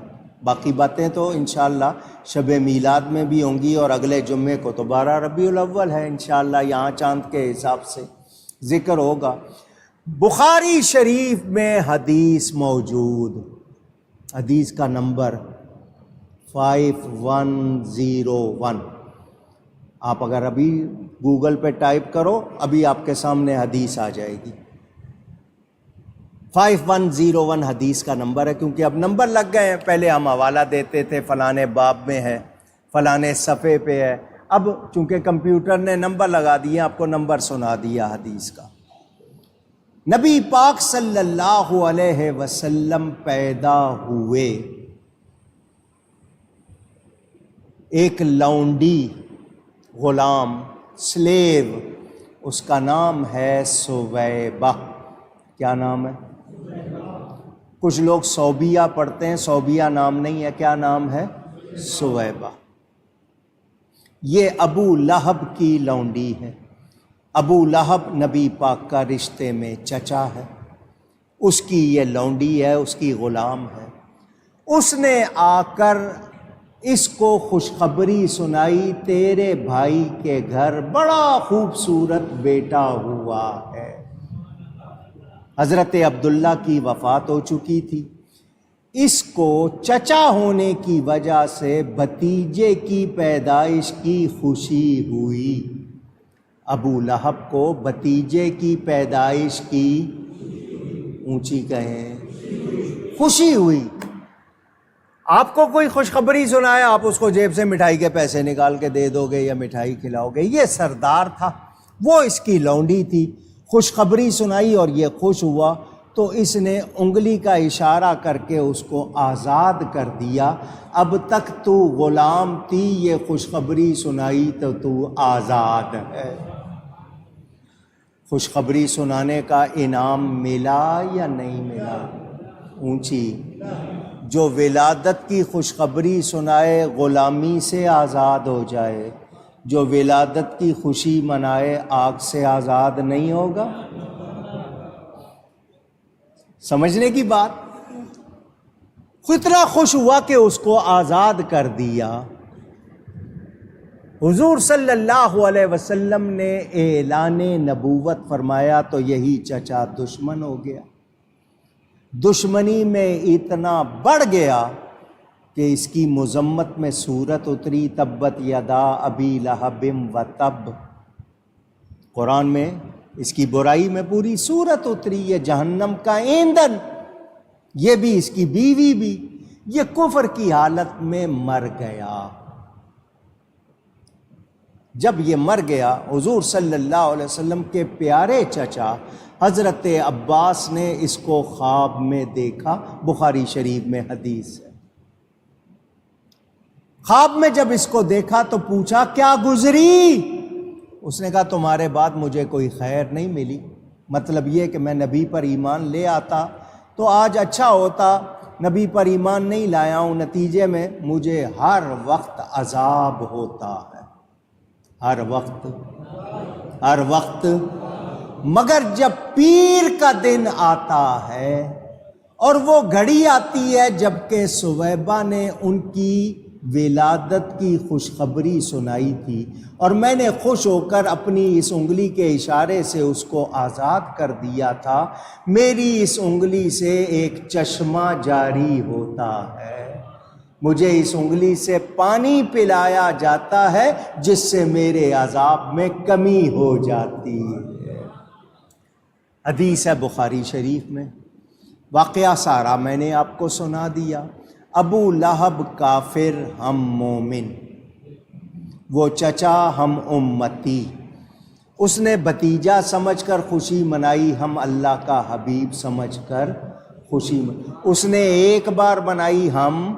باقی باتیں تو انشاءاللہ شب میلاد میں بھی ہوں گی، اور اگلے جمعے کو تو 12 ربیع الاول ہے انشاءاللہ، یہاں چاند کے حساب سے ذکر ہوگا۔ بخاری شریف میں حدیث موجود، حدیث کا نمبر 5101۔ آپ اگر ابھی گوگل پہ ٹائپ کرو، ابھی آپ کے سامنے حدیث آ جائے گی۔ 5101 حدیث کا نمبر ہے، کیونکہ اب نمبر لگ گئے ہیں، پہلے ہم حوالہ دیتے تھے فلانے باب میں ہے، فلانے صفحے پہ ہے، اب چونکہ کمپیوٹر نے نمبر لگا دیا، آپ کو نمبر سنا دیا حدیث کا۔ نبی پاک صلی اللہ علیہ وسلم پیدا ہوئے، ایک لونڈی، غلام، سلیو، اس کا نام ہے سویبہ۔ کیا نام ہے؟ کچھ لوگ صوبیہ پڑھتے ہیں، صوبیہ نام نہیں ہے، کیا نام ہے؟ سویبہ۔ یہ ابو لہب کی لونڈی ہے۔ ابو لہب نبی پاک کا رشتے میں چچا ہے، اس کی یہ لونڈی ہے، اس کی غلام ہے۔ اس نے آ کر اس کو خوشخبری سنائی، تیرے بھائی کے گھر بڑا خوبصورت بیٹا ہوا ہے۔ حضرت عبداللہ کی وفات ہو چکی تھی، اس کو چچا ہونے کی وجہ سے بھتیجے کی پیدائش کی خوشی ہوئی۔ ابو لہب کو بھتیجے کی پیدائش کی، اونچی کہیں، خوشی ہوئی. آپ کو کوئی خوشخبری سنایا، آپ اس کو جیب سے مٹھائی کے پیسے نکال کے دے دو گے یا مٹھائی کھلاؤ گے. یہ سردار تھا، وہ اس کی لونڈی تھی، خوشخبری سنائی اور یہ خوش ہوا تو اس نے انگلی کا اشارہ کر کے اس کو آزاد کر دیا. اب تک تو غلام تھی، یہ خوشخبری سنائی تو آزاد ہے. خوشخبری سنانے کا انعام ملا یا نہیں ملا؟ اونچی. جو ولادت کی خوشخبری سنائے غلامی سے آزاد ہو جائے، جو ولادت کی خوشی منائے آگ سے آزاد نہیں ہوگا. سمجھنے کی بات. اتنا خوش ہوا کہ اس کو آزاد کر دیا. حضور صلی اللہ علیہ وسلم نے اعلان نبوت فرمایا تو یہی چچا دشمن ہو گیا. دشمنی میں اتنا بڑھ گیا کہ اس کی مذمت میں سورت اتری، تبت یدا ابی لہب و تب. قرآن میں اس کی برائی میں پوری سورت اتری. یہ جہنم کا ایندھن، یہ بھی اس کی بیوی بھی، یہ کفر کی حالت میں مر گیا. جب یہ مر گیا، حضور صلی اللہ علیہ وسلم کے پیارے چچا حضرت عباس نے اس کو خواب میں دیکھا. بخاری شریف میں حدیث ہے. خواب میں جب اس کو دیکھا تو پوچھا کیا گزری؟ اس نے کہا تمہارے بعد مجھے کوئی خیر نہیں ملی. مطلب یہ کہ میں نبی پر ایمان لے آتا تو آج اچھا ہوتا، نبی پر ایمان نہیں لایا ہوں، نتیجے میں مجھے ہر وقت عذاب ہوتا ہے. ہر وقت. مگر جب پیر کا دن آتا ہے اور وہ گھڑی آتی ہے جب کہ سویبہ نے ان کی ولادت کی خوشخبری سنائی تھی اور میں نے خوش ہو کر اپنی اس انگلی کے اشارے سے اس کو آزاد کر دیا تھا، میری اس انگلی سے ایک چشمہ جاری ہوتا ہے، مجھے اس انگلی سے پانی پلایا جاتا ہے جس سے میرے عذاب میں کمی ہو جاتی ہے. حدیث ہے بخاری شریف میں. واقعہ سارا میں نے آپ کو سنا دیا. ابو لہب کافر، ہم مومن. وہ چچا، ہم امتی. اس نے بھتیجا سمجھ کر خوشی منائی، ہم اللہ کا حبیب سمجھ کر خوشی اس نے ایک بار منائی، ہم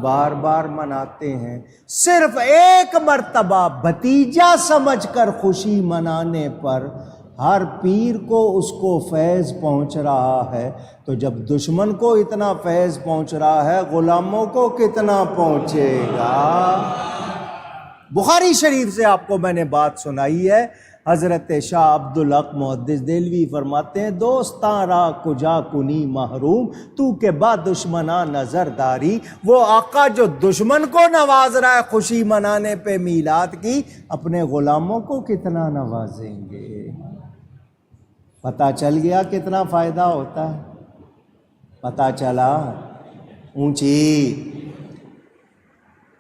بار بار مناتے ہیں. صرف ایک مرتبہ بھتیجا سمجھ کر خوشی منانے پر ہر پیر کو اس کو فیض پہنچ رہا ہے، تو جب دشمن کو اتنا فیض پہنچ رہا ہے غلاموں کو کتنا پہنچے گا. بخاری شریف سے آپ کو میں نے بات سنائی ہے. حضرت شاہ عبدالحق محدث دہلوی فرماتے ہیں دوستاں را کجا کنی محروم تو کے بعد دشمناں نظر داری. وہ آقا جو دشمن کو نواز رہا ہے خوشی منانے پہ میلاد کی، اپنے غلاموں کو کتنا نوازیں گے. پتہ چل گیا کتنا فائدہ ہوتا ہے. پتہ چلا. اونچی.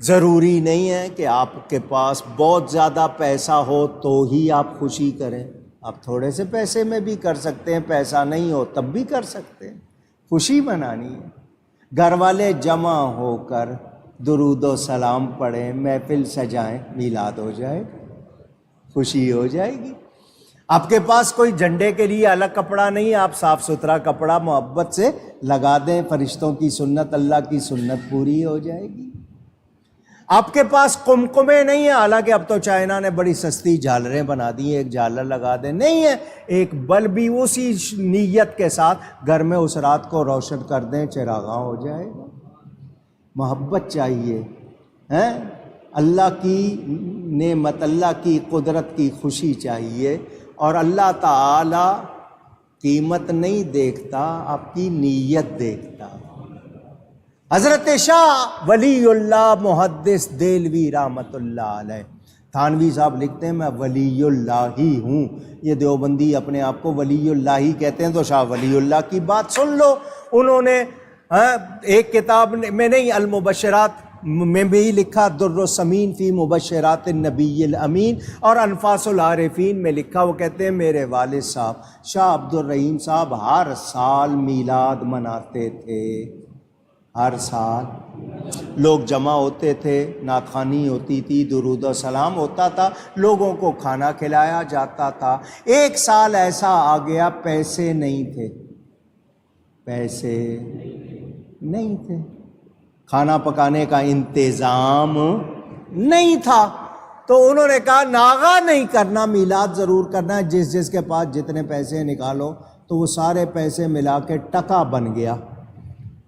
ضروری نہیں ہے کہ آپ کے پاس بہت زیادہ پیسہ ہو تو ہی آپ خوشی کریں. آپ تھوڑے سے پیسے میں بھی کر سکتے ہیں، پیسہ نہیں ہو تب بھی کر سکتے ہیں. خوشی منانی ہے. گھر والے جمع ہو کر درود و سلام پڑھیں، محفل سجائیں، میلاد ہو جائے، خوشی ہو جائے گی. آپ کے پاس کوئی جھنڈے کے لیے الگ کپڑا نہیں، آپ صاف ستھرا کپڑا محبت سے لگا دیں، فرشتوں کی سنت، اللہ کی سنت پوری ہو جائے گی. آپ کے پاس قمقمے نہیں ہیں، حالانکہ اب تو چائنا نے بڑی سستی جھالریں بنا دی ہیں، ایک جھالر لگا دیں، نہیں ہے، ایک بلب بھی اسی نیت کے ساتھ گھر میں اس رات کو روشن کر دیں، چراغاں ہو جائے گا. محبت چاہیے، اللہ کی نعمت، اللہ کی قدرت کی خوشی چاہیے. اور اللہ تعالی قیمت نہیں دیکھتا، آپ کی نیت دیکھتا. حضرت شاہ ولی اللہ محدث دہلوی رحمت اللہ علیہ، تھانوی صاحب لکھتے ہیں میں ولی اللہ ہی ہوں. یہ دیوبندی اپنے آپ کو ولی اللہ ہی کہتے ہیں، تو شاہ ولی اللہ کی بات سن لو. انہوں نے ایک کتاب میں نہیں، المبشرات میں بھی لکھا در السمین فی مبشرات النبی الامین، اور انفاس العارفین میں لکھا، وہ کہتے ہیں میرے والد صاحب شاہ عبد الرحیم صاحب ہر سال میلاد مناتے تھے، ہر سال لوگ جمع ہوتے تھے، نعت خوانی ہوتی تھی، درود و سلام ہوتا تھا، لوگوں کو کھانا کھلایا جاتا تھا۔ ایک سال ایسا آ گیا پیسے نہیں تھے، پیسے نہیں تھے، کھانا پکانے کا انتظام نہیں تھا، تو انہوں نے کہا ناغہ نہیں کرنا، میلاد ضرور کرنا ہے، جس کے پاس جتنے پیسے نکالو، تو وہ سارے پیسے ملا کے ٹکا بن گیا،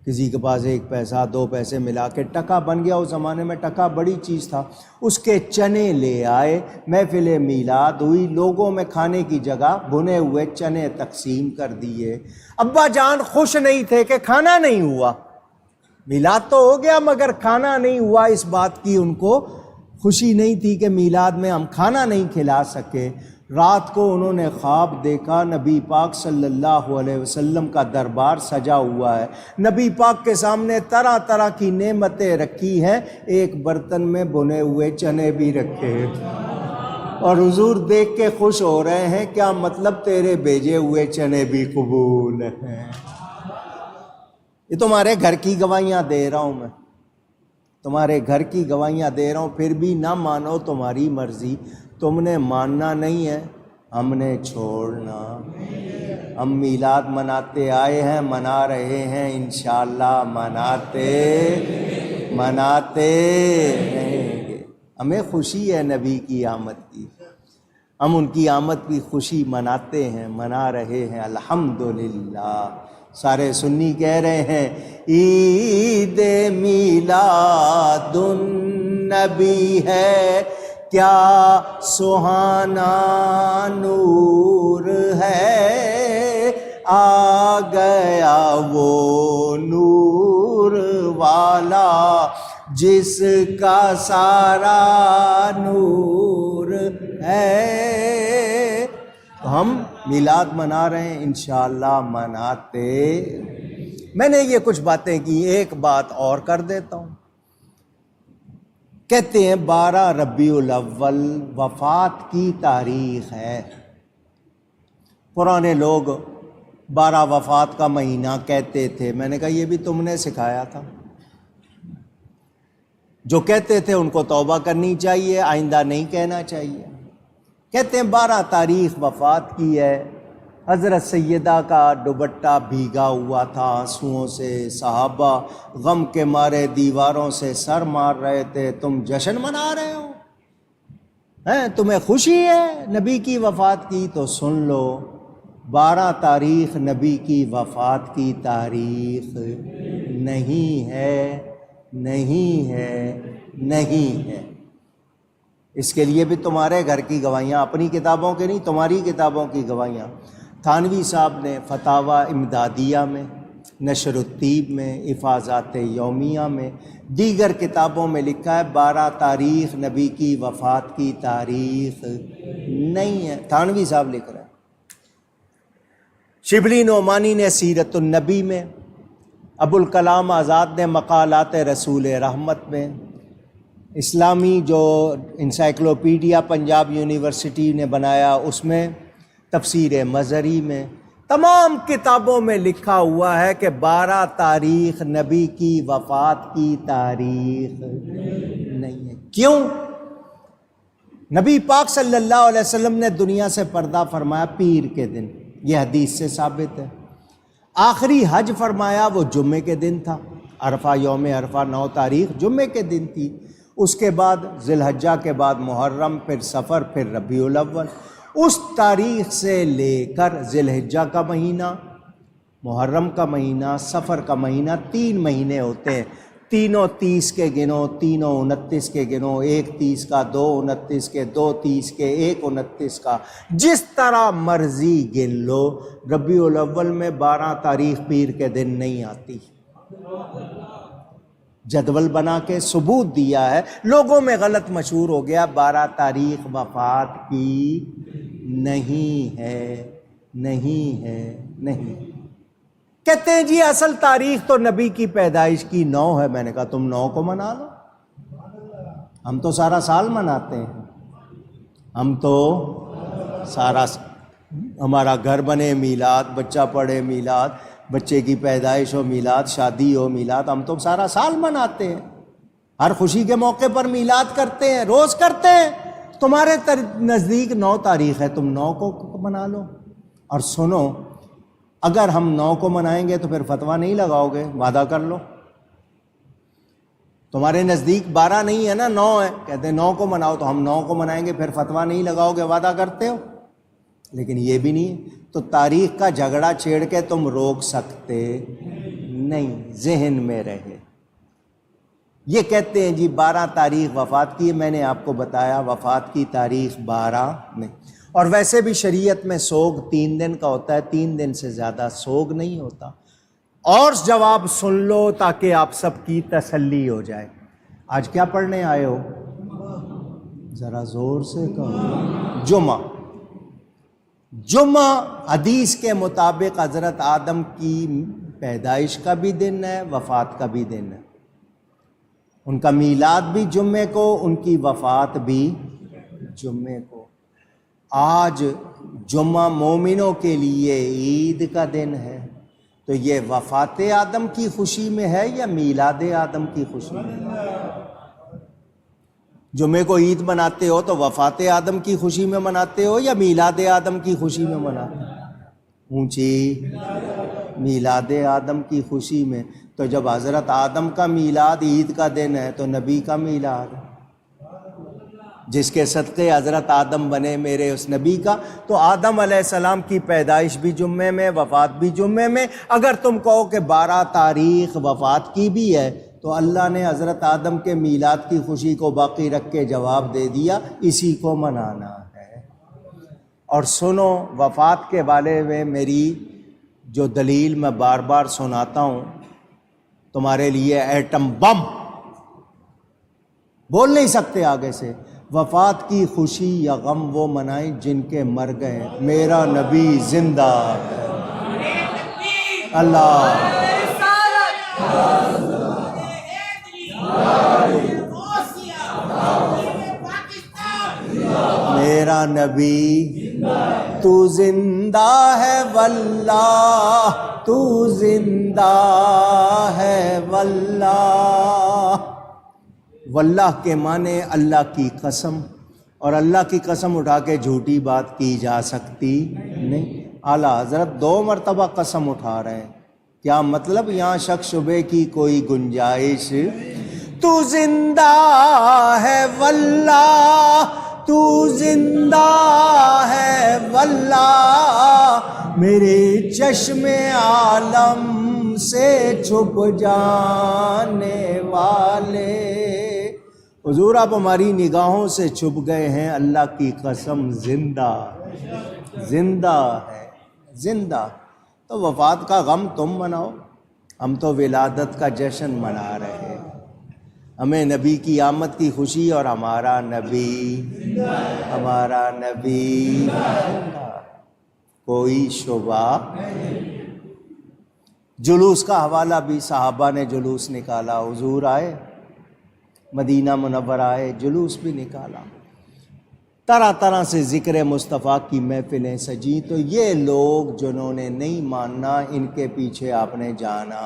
کسی کے پاس 1 پیسہ 2 پیسے ملا کے ٹکا بن گیا۔ اس زمانے میں ٹکا بڑی چیز تھا۔ اس کے چنے لے آئے، محفل میلاد ہوئی، لوگوں میں کھانے کی جگہ بھنے ہوئے چنے تقسیم کر دیے۔ ابا جان خوش نہیں تھے کہ کھانا نہیں ہوا، میلاد تو ہو گیا مگر کھانا نہیں ہوا، اس بات کی ان کو خوشی نہیں تھی کہ میلاد میں ہم کھانا نہیں کھلا سکے۔ رات کو انہوں نے خواب دیکھا، نبی پاک صلی اللہ علیہ وسلم کا دربار سجا ہوا ہے، نبی پاک کے سامنے طرح طرح کی نعمتیں رکھی ہیں، ایک برتن میں بنے ہوئے چنے بھی رکھے ہیں، اور حضور دیکھ کے خوش ہو رہے ہیں، کیا مطلب تیرے بھیجے ہوئے چنے بھی قبول ہیں۔ یہ تمہارے گھر کی گواہیاں دے رہا ہوں میں، تمہارے گھر کی گواہیاں دے رہا ہوں، پھر بھی نہ مانو تمہاری مرضی، تم نے ماننا نہیں ہے، ہم نے چھوڑنا۔ ہم میلاد مناتے آئے ہیں، منا رہے ہیں، انشاءاللہ مناتے رہیں گے۔ ہمیں خوشی ہے نبی کی آمد کی، ہم ان کی آمد کی خوشی مناتے ہیں، منا رہے ہیں، الحمدللہ۔ سارے سنی کہہ رہے ہیں عید میلاد النبی ہے، کیا سہانا نور ہے، آ گیا وہ نور والا جس کا سارا نور ہے۔ تو ہم میلاد منا رہے ہیں، انشاءاللہ مناتے۔ میں نے یہ کچھ باتیں کی، ایک بات اور کر دیتا ہوں۔ کہتے ہیں 12 ربیع الاول وفات کی تاریخ ہے۔ پرانے لوگ 12 وفات کا مہینہ کہتے تھے، میں نے کہا یہ بھی تم نے سکھایا تھا۔ جو کہتے تھے ان کو توبہ کرنی چاہیے، آئندہ نہیں کہنا چاہیے۔ کہتے ہیں 12 تاریخ وفات کی ہے، حضرت سیدہ کا دوپٹہ بھیگا ہوا تھا آنسوؤں سے، صحابہ غم کے مارے دیواروں سے سر مار رہے تھے، تم جشن منا رہے ہو ہیں، تمہیں خوشی ہے نبی کی وفات کی؟ تو سن لو، 12 تاریخ نبی کی وفات کی تاریخ نہیں ہے، نہیں ہے، نہیں ہے۔ اس کے لیے بھی تمہارے گھر کی گواہیاں، اپنی کتابوں کے نہیں، تمہاری کتابوں کی گواہیاں۔ تھانوی صاحب نے فتاوی امدادیہ میں، نشر الطیب میں، افاضات یومیہ میں، دیگر کتابوں میں لکھا ہے 12 تاریخ نبی کی وفات کی تاریخ نہیں ہے، تھانوی صاحب لکھ رہے ہیں۔ شبلی نعمانی نے سیرت النبی میں، ابوالکلام آزاد نے مقالات رسول رحمت میں، اسلامی جو انسائکلوپیڈیا پنجاب یونیورسٹی نے بنایا اس میں، تفسیر مظہری میں، تمام کتابوں میں لکھا ہوا ہے کہ 12 تاریخ نبی کی وفات کی تاریخ نہیں ہے۔ کیوں؟ نبی پاک صلی اللہ علیہ وسلم نے دنیا سے پردہ فرمایا پیر کے دن، یہ حدیث سے ثابت ہے۔ آخری حج فرمایا وہ جمعے کے دن تھا، عرفہ، یوم عرفہ 9 تاریخ جمعے کے دن تھی۔ اس کے بعد ذی الحجہ کے بعد محرم، پھر صفر، پھر ربیع الاول۔ اس تاریخ سے لے کر ذی الحجہ کا مہینہ، محرم کا مہینہ، صفر کا مہینہ، 3 مہینے ہوتے ہیں۔ تینوں 30 کے گنو، تینوں 29 کے گنو، ایک 30 کا، 2 29 کے، 2 30 کے، ایک 29 کا، جس طرح مرضی گن لو۔ ربیع الاول میں 12 تاریخ پیر کے دن نہیں آتی، جدول بنا کے ثبوت دیا ہے، لوگوں میں غلط مشہور ہو گیا، 12 تاریخ وفات کی نہیں ہے، نہیں ہے، نہیں۔ کہتے ہیں جی اصل تاریخ تو نبی کی پیدائش کی 9 ہے۔ میں نے کہا تم 9 کو منا لو، ہم تو سارا سال مناتے ہیں، ہم تو ہمارا گھر بنے میلاد، بچہ پڑھے میلاد، بچے کی پیدائش ہو میلاد، شادی ہو میلاد، ہم تو سارا سال مناتے ہیں، ہر خوشی کے موقع پر میلاد کرتے ہیں، روز کرتے ہیں۔ تمہارے نزدیک 9 تاریخ ہے، تم 9 کو منا لو۔ اور سنو، اگر ہم 9 کو منائیں گے تو پھر فتویٰ نہیں لگاؤ گے، وعدہ کر لو۔ تمہارے نزدیک 12 نہیں ہے نا، 9 ہے، کہتے ہیں 9 کو مناؤ، تو ہم 9 کو منائیں گے، پھر فتویٰ نہیں لگاؤ گے، وعدہ کرتے ہو۔ لیکن یہ بھی نہیں ہے، تو تاریخ کا جھگڑا چھیڑ کے تم روک سکتے نہیں، ذہن میں رہے۔ یہ کہتے ہیں جی 12 تاریخ وفات کی ہے، میں نے آپ کو بتایا وفات کی تاریخ 12 میں، اور ویسے بھی شریعت میں سوگ 3 دن کا ہوتا ہے، 3 دن سے زیادہ سوگ نہیں ہوتا۔ اور جواب سن لو تاکہ آپ سب کی تسلی ہو جائے۔ آج کیا پڑھنے آئے ہو؟ ذرا زور سے کہو۔ جمعہ حدیث کے مطابق حضرت آدم کی پیدائش کا بھی دن ہے، وفات کا بھی دن ہے۔ ان کا میلاد بھی جمعے کو، ان کی وفات بھی جمعے کو۔ آج جمعہ مومنوں کے لیے عید کا دن ہے، تو یہ وفات آدم کی خوشی میں ہے یا میلاد آدم کی خوشی میں؟ جمعے کو عید مناتے ہو تو وفات آدم کی خوشی میں مناتے ہو یا میلاد آدم کی خوشی میں مناتے ہو؟ اونچی، میلاد آدم کی خوشی میں۔ تو جب حضرت آدم کا میلاد عید کا دن ہے تو نبی کا میلاد، جس کے صدقے حضرت آدم بنے میرے اس نبی کا، تو آدم علیہ السلام کی پیدائش بھی جمعے میں، وفات بھی جمعے میں۔ اگر تم کہو کہ 12 تاریخ وفات کی بھی ہے تو اللہ نے حضرت آدم کے میلاد کی خوشی کو باقی رکھ کے جواب دے دیا، اسی کو منانا ہے۔ اور سنو، وفات کے بارے میں میری جو دلیل میں بار بار سناتا ہوں، تمہارے لیے ایٹم بم، بول نہیں سکتے آگے سے۔ وفات کی خوشی یا غم وہ منائیں جن کے مر گئے، میرا نبی زندہ ہے۔ اللہ میرا نبی تو زندہ ہے واللہ، تو زندہ ہے واللہ۔ واللہ کے معنی اللہ کی قسم، اور اللہ کی قسم اٹھا کے جھوٹی بات کی جا سکتی نہیں۔ اعلیٰ حضرت 2 مرتبہ قسم اٹھا رہے ہیں، کیا مطلب؟ یہاں شک شبے کی کوئی گنجائش؟ تو زندہ ہے واللہ، تو زندہ ہے واللہ، میرے چشم عالم سے چھپ جانے والے۔ حضور آپ ہماری نگاہوں سے چھپ گئے ہیں، اللہ کی قسم زندہ زندہ ہے، زندہ۔ تو وفات کا غم تم مناؤ، ہم تو ولادت کا جشن منا رہے ہیں۔ ہمیں نبی کی آمد کی خوشی، اور ہمارا نبی کوئی شبہ۔ جلوس کا حوالہ بھی، صحابہ نے جلوس نکالا، حضور آئے مدینہ منورہ آئے، جلوس بھی نکالا، طرح طرح سے ذکر مصطفیٰ کی محفلیں سجی۔ تو یہ لوگ جنہوں نے نہیں ماننا، ان کے پیچھے آپ نے جانا۔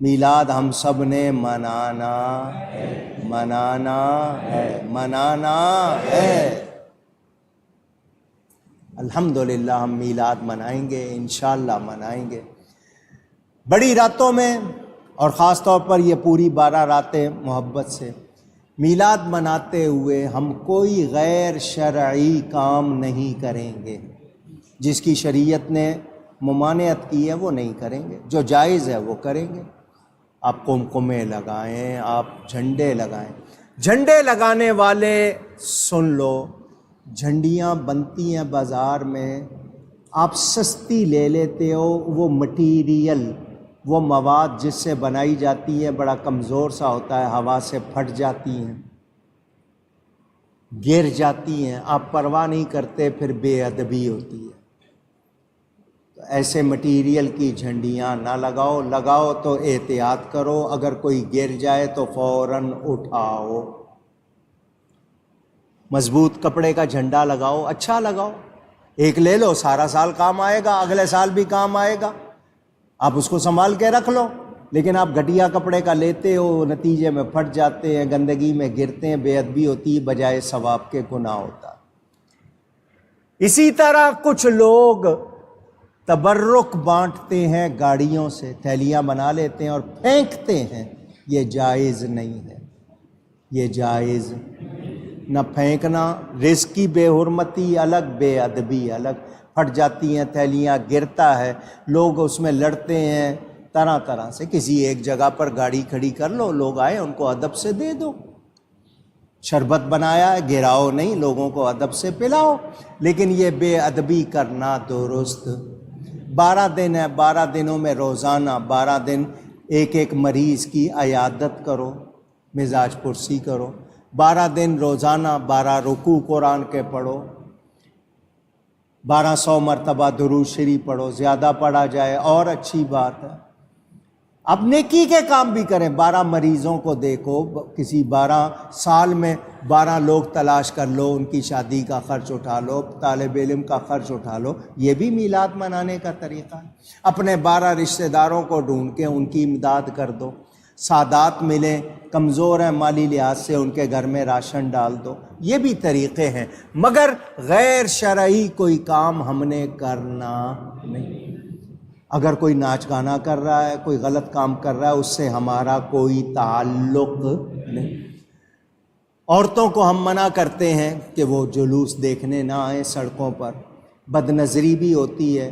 میلاد ہم سب نے منانا ہے، منانا ہے، منانا ہے۔ الحمدللہ ہم میلاد منائیں گے، انشاءاللہ منائیں گے۔ بڑی راتوں میں، اور خاص طور پر یہ پوری 12 راتیں محبت سے میلاد مناتے ہوئے ہم کوئی غیر شرعی کام نہیں کریں گے۔ جس کی شریعت نے ممانعت کی ہے وہ نہیں کریں گے، جو جائز ہے وہ کریں گے۔ آپ قمقمے لگائیں، آپ جھنڈے لگائیں۔ جھنڈے لگانے والے سن لو، جھنڈیاں بنتی ہیں بازار میں، آپ سستی لے لیتے ہو، وہ مٹیریل، وہ مواد جس سے بنائی جاتی ہے بڑا کمزور سا ہوتا ہے، ہوا سے پھٹ جاتی ہیں، گر جاتی ہیں، آپ پرواہ نہیں کرتے، پھر بے ادبی ہوتی ہے۔ تو ایسے مٹیریل کی جھنڈیاں نہ لگاؤ، لگاؤ تو احتیاط کرو، اگر کوئی گر جائے تو فوراً اٹھاؤ۔ مضبوط کپڑے کا جھنڈا لگاؤ، اچھا لگاؤ، ایک لے لو، سارا سال کام آئے گا، اگلے سال بھی کام آئے گا، آپ اس کو سنبھال کے رکھ لو۔ لیکن آپ گھٹیا کپڑے کا لیتے ہو، نتیجے میں پھٹ جاتے ہیں، گندگی میں گرتے ہیں، بے ادبی ہوتی ہے، بجائے ثواب کے گناہ ہوتا۔ اسی طرح کچھ لوگ تبرک بانٹتے ہیں گاڑیوں سے، تھیلیاں بنا لیتے ہیں اور پھینکتے ہیں، یہ جائز نہیں ہے، یہ جائز نہ پھینکنا، رزق کی بے حرمتی الگ، بے ادبی الگ، پھٹ جاتی ہیں تھیلیاں، گرتا ہے، لوگ اس میں لڑتے ہیں طرح طرح سے۔ کسی ایک جگہ پر گاڑی کھڑی کر لو، لوگ آئے ان کو ادب سے دے دو، شربت بنایا ہے گراؤ نہیں، لوگوں کو ادب سے پلاؤ۔ لیکن یہ بے ادبی کرنا درست، 12 دن ہے، 12 دنوں میں روزانہ 12 دن ایک ایک مریض کی عیادت کرو، مزاج پرسی کرو، 12 دن روزانہ 12 رکوع قرآن کے پڑھو، 1200 مرتبہ درود شریف پڑھو، زیادہ پڑھا جائے اور اچھی بات ہے۔ اب نیکی کے کام بھی کریں، 12 مریضوں کو دیکھو، کسی 12 سال میں 12 لوگ تلاش کر لو، ان کی شادی کا خرچ اٹھا لو، طالب علم کا خرچ اٹھا لو، یہ بھی میلاد منانے کا طریقہ ہے۔ اپنے 12 رشتہ داروں کو ڈھونڈ کے ان کی امداد کر دو، سادات ملیں، کمزور ہیں مالی لحاظ سے، ان کے گھر میں راشن ڈال دو، یہ بھی طریقے ہیں، مگر غیر شرعی کوئی کام ہم نے کرنا نہیں۔ اگر کوئی ناچ گانا کر رہا ہے، کوئی غلط کام کر رہا ہے، اس سے ہمارا کوئی تعلق نہیں۔ عورتوں کو ہم منع کرتے ہیں کہ وہ جلوس دیکھنے نہ آئیں سڑکوں پر، بد نظری بھی ہوتی ہے۔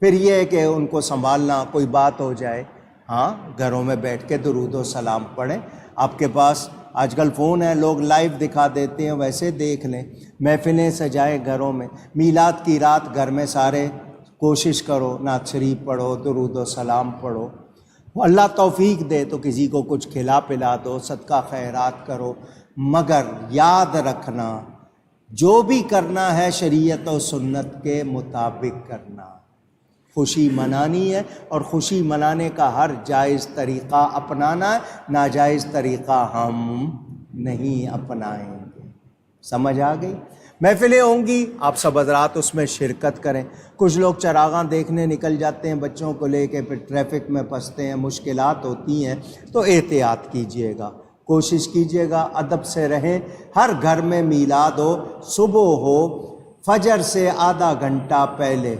پھر یہ ہے کہ ان کو سنبھالنا، کوئی بات ہو جائے، ہاں گھروں میں بیٹھ کے درود و سلام پڑھیں۔ آپ کے پاس آج کل فون ہے، لوگ لائیو دکھا دیتے ہیں، ویسے دیکھ لیں، محفلیں سجائیں گھروں میں، میلاد کی رات گھر میں سارے کوشش کرو، نعت شریف پڑھو، درود و سلام پڑھو، اللہ توفیق دے تو کسی کو کچھ کھلا پلا دو، صدقہ خیرات کرو، مگر یاد رکھنا جو بھی کرنا ہے شریعت و سنت کے مطابق کرنا۔ خوشی منانی ہے اور خوشی منانے کا ہر جائز طریقہ اپنانا ہے، ناجائز طریقہ ہم نہیں اپنائیں گے۔ سمجھ آ گئی؟ محفلیں ہوں گی، آپ سب حضرات اس میں شرکت کریں۔ کچھ لوگ چراغاں دیکھنے نکل جاتے ہیں بچوں کو لے کے، پھر ٹریفک میں پھنستے ہیں، مشکلات ہوتی ہیں، تو احتیاط کیجئے گا، کوشش کیجئے گا، ادب سے رہیں۔ ہر گھر میں میلاد ہو، صبح ہو، فجر سے آدھا گھنٹہ پہلے،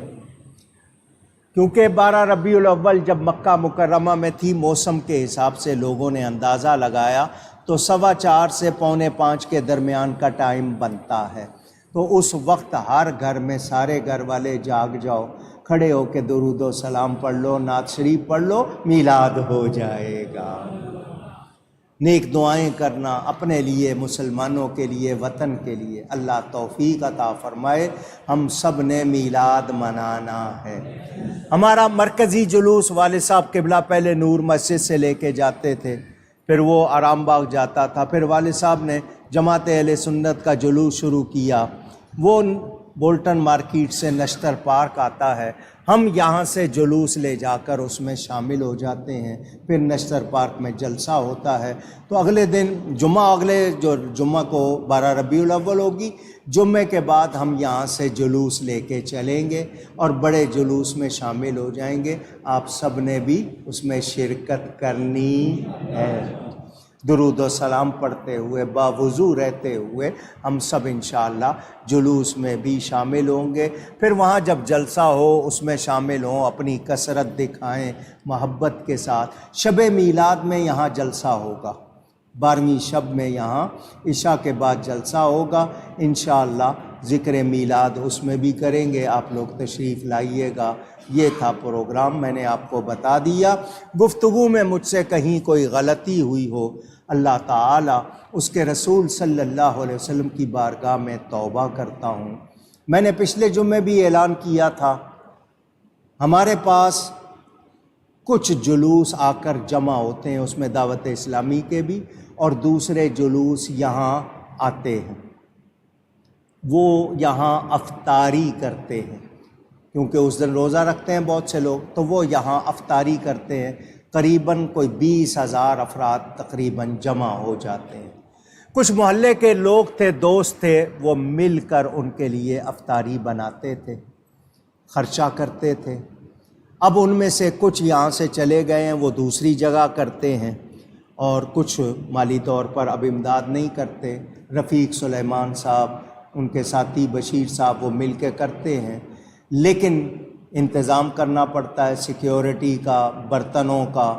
کیونکہ 12 ربیع الاول جب مکہ مکرمہ میں تھی، موسم کے حساب سے لوگوں نے اندازہ لگایا تو 4:15 سے 4:45 کے درمیان کا ٹائم بنتا ہے، تو اس وقت ہر گھر میں سارے گھر والے جاگ جاؤ، کھڑے ہو کے درود و سلام پڑھ لو، نعت شریف پڑھ لو، میلاد ہو جائے گا۔ نیک دعائیں کرنا اپنے لیے، مسلمانوں کے لیے، وطن کے لیے، اللہ توفیق عطا فرمائے۔ ہم سب نے میلاد منانا ہے۔ ہمارا مرکزی جلوس والد صاحب قبلہ پہلے نور مسجد سے لے کے جاتے تھے، پھر وہ آرام باغ جاتا تھا، پھر والد صاحب نے جماعت اہل سنت کا جلوس شروع کیا، وہ بولٹن مارکیٹ سے نشتر پارک آتا ہے، ہم یہاں سے جلوس لے جا کر اس میں شامل ہو جاتے ہیں، پھر نشتر پارک میں جلسہ ہوتا ہے، تو اگلے دن جمعہ، جمعہ کو 12 ربیع الاول ہوگی، جمعے کے بعد ہم یہاں سے جلوس لے کے چلیں گے اور بڑے جلوس میں شامل ہو جائیں گے۔ آپ سب نے بھی اس میں شرکت کرنی ہے، درود و سلام پڑھتے ہوئے، باوضو رہتے ہوئے ہم سب انشاءاللہ جلوس میں بھی شامل ہوں گے۔ پھر وہاں جب جلسہ ہو اس میں شامل ہوں، اپنی کثرت دکھائیں محبت کے ساتھ۔ شب میلاد میں یہاں جلسہ ہوگا، 12ویں شب میں یہاں عشاء کے بعد جلسہ ہوگا انشاءاللہ، ذکر میلاد اس میں بھی کریں گے، آپ لوگ تشریف لائیے گا۔ یہ تھا پروگرام، میں نے آپ کو بتا دیا۔ گفتگو میں مجھ سے کہیں کوئی غلطی ہوئی ہو، اللہ تعالیٰ اس کے رسول صلی اللہ علیہ وسلم کی بارگاہ میں توبہ کرتا ہوں۔ میں نے پچھلے جمعے بھی اعلان کیا تھا، ہمارے پاس کچھ جلوس آ کر جمع ہوتے ہیں، اس میں دعوت اسلامی کے بھی اور دوسرے جلوس یہاں آتے ہیں، وہ یہاں افطاری کرتے ہیں، کیونکہ اس دن روزہ رکھتے ہیں بہت سے لوگ، تو وہ یہاں افطاری کرتے ہیں، قریباً کوئی 20,000 افراد تقریباً جمع ہو جاتے ہیں۔ کچھ محلے کے لوگ تھے، دوست تھے، وہ مل کر ان کے لیے افطاری بناتے تھے، خرچہ کرتے تھے۔ اب ان میں سے کچھ یہاں سے چلے گئے ہیں، وہ دوسری جگہ کرتے ہیں، اور کچھ مالی طور پر اب امداد نہیں کرتے۔ رفیق سلیمان صاحب، ان کے ساتھی بشیر صاحب، وہ مل کے کرتے ہیں، لیکن انتظام کرنا پڑتا ہے، سیکیورٹی کا، برتنوں کا،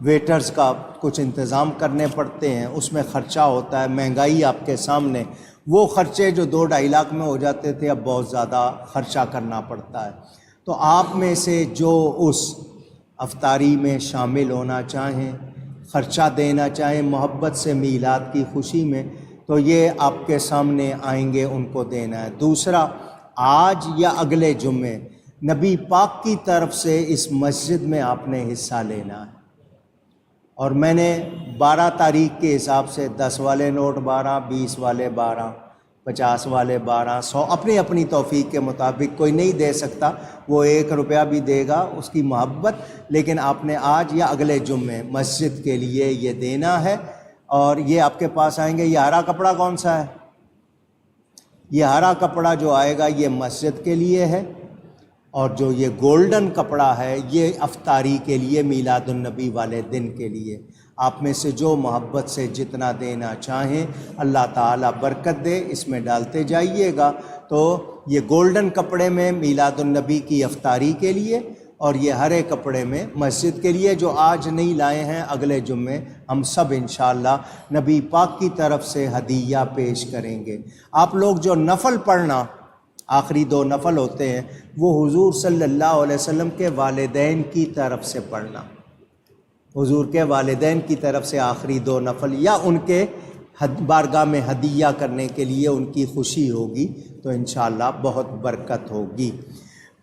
ویٹرز کا کچھ انتظام کرنے پڑتے ہیں، اس میں خرچہ ہوتا ہے، مہنگائی آپ کے سامنے۔ وہ خرچے جو 2-2.5 لاکھ میں ہو جاتے تھے، اب بہت زیادہ خرچہ کرنا پڑتا ہے۔ تو آپ میں سے جو اس افطاری میں شامل ہونا چاہیں، خرچہ دینا چاہیں محبت سے میلاد کی خوشی میں، تو یہ آپ کے سامنے آئیں گے، ان کو دینا ہے۔ دوسرا، آج یا اگلے جمعے نبی پاک کی طرف سے اس مسجد میں آپ نے حصہ لینا ہے، اور میں نے 12 تاریخ کے حساب سے 10 والے نوٹ 12، 20 والے 12، 50 والے 12، 100 اپنی اپنی توفیق کے مطابق، کوئی نہیں دے سکتا، وہ 1 روپیہ بھی دے گا، اس کی محبت، لیکن آپ نے آج یا اگلے جمعے مسجد کے لیے یہ دینا ہے۔ اور یہ آپ کے پاس آئیں گے۔ یہ ہرا کپڑا کون سا ہے؟ یہ ہرا کپڑا جو آئے گا یہ مسجد کے لیے ہے، اور جو یہ گولڈن کپڑا ہے یہ افطاری کے لیے، میلاد النبی والے دن کے لیے۔ آپ میں سے جو محبت سے جتنا دینا چاہیں، اللہ تعالیٰ برکت دے، اس میں ڈالتے جائیے گا۔ تو یہ گولڈن کپڑے میں میلاد النبی کی افطاری کے لیے، اور یہ ہرے کپڑے میں مسجد کے لیے۔ جو آج نہیں لائے ہیں اگلے جمعے ہم سب انشاءاللہ نبی پاک کی طرف سے ہدیہ پیش کریں گے۔ آپ لوگ جو نفل پڑھنا، آخری 2 نفل ہوتے ہیں، وہ حضور صلی اللہ علیہ وسلم کے والدین کی طرف سے پڑھنا، حضور کے والدین کی طرف سے آخری 2 نفل، یا ان کے بارگاہ میں ہدیہ کرنے کے لیے ان کی خوشی ہوگی، تو انشاءاللہ بہت برکت ہوگی۔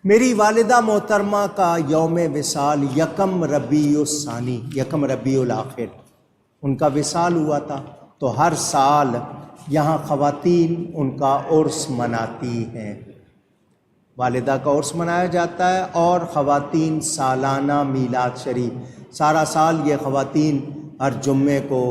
میری والدہ محترمہ کا یوم وصال 1 ربیع الثانی، 1 ربیع الاخر ان کا وصال ہوا تھا۔ تو ہر سال یہاں خواتین ان کا عرس مناتی ہیں، والدہ کا عرس منایا جاتا ہے، اور خواتین سالانہ میلاد شریف، سارا سال یہ خواتین ہر جمعے کو،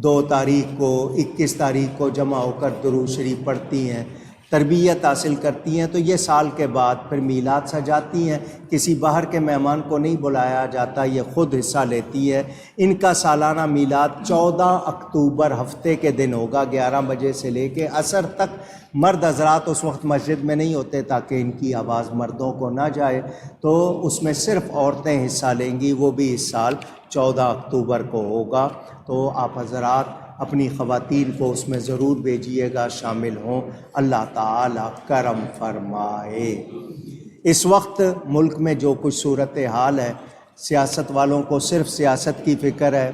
2 تاریخ کو، 21 تاریخ کو جمع ہو کر درود شریف پڑھتی ہیں، تربیت حاصل کرتی ہیں۔ تو یہ سال کے بعد پھر میلاد سجاتی ہیں، کسی باہر کے مہمان کو نہیں بلایا جاتا، یہ خود حصہ لیتی ہے۔ ان کا سالانہ میلاد 14 اکتوبر ہفتے کے دن ہوگا، 11 بجے سے لے کے عصر تک۔ مرد حضرات اس وقت مسجد میں نہیں ہوتے تاکہ ان کی آواز مردوں کو نہ جائے، تو اس میں صرف عورتیں حصہ لیں گی، وہ بھی اس سال 14 اکتوبر کو ہوگا۔ تو آپ حضرات اپنی خواتین کو اس میں ضرور بھیجیے گا، شامل ہوں، اللہ تعالیٰ کرم فرمائے۔ اس وقت ملک میں جو کچھ صورتحال ہے، سیاست والوں کو صرف سیاست کی فکر ہے،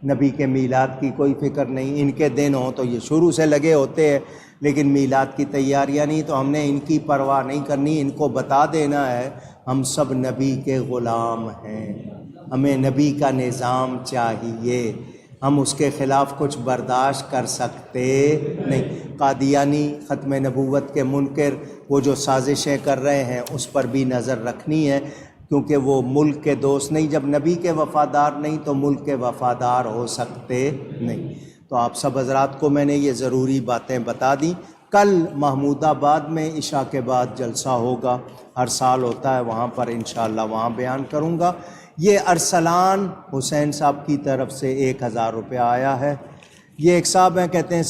نبی کے میلاد کی کوئی فکر نہیں۔ ان کے دن ہوں تو یہ شروع سے لگے ہوتے ہیں، لیکن میلاد کی تیاریاں نہیں، تو ہم نے ان کی پرواہ نہیں کرنی، ان کو بتا دینا ہے ہم سب نبی کے غلام ہیں، ہمیں نبی کا نظام چاہیے، ہم اس کے خلاف کچھ برداشت کر سکتے نہیں۔ قادیانی ختم نبوت کے منکر وہ جو سازشیں کر رہے ہیں اس پر بھی نظر رکھنی ہے، کیونکہ وہ ملک کے دوست نہیں، جب نبی کے وفادار نہیں تو ملک کے وفادار ہو سکتے نہیں۔ تو آپ سب حضرات کو میں نے یہ ضروری باتیں بتا دیں۔ کل محمود آباد میں عشاء کے بعد جلسہ ہوگا، ہر سال ہوتا ہے، وہاں پر انشاءاللہ وہاں بیان کروں گا۔ یہ ارسلان حسین صاحب کی طرف سے 1000 روپیہ آیا ہے۔ یہ ایک صاحب ہیں، کہتے ہیں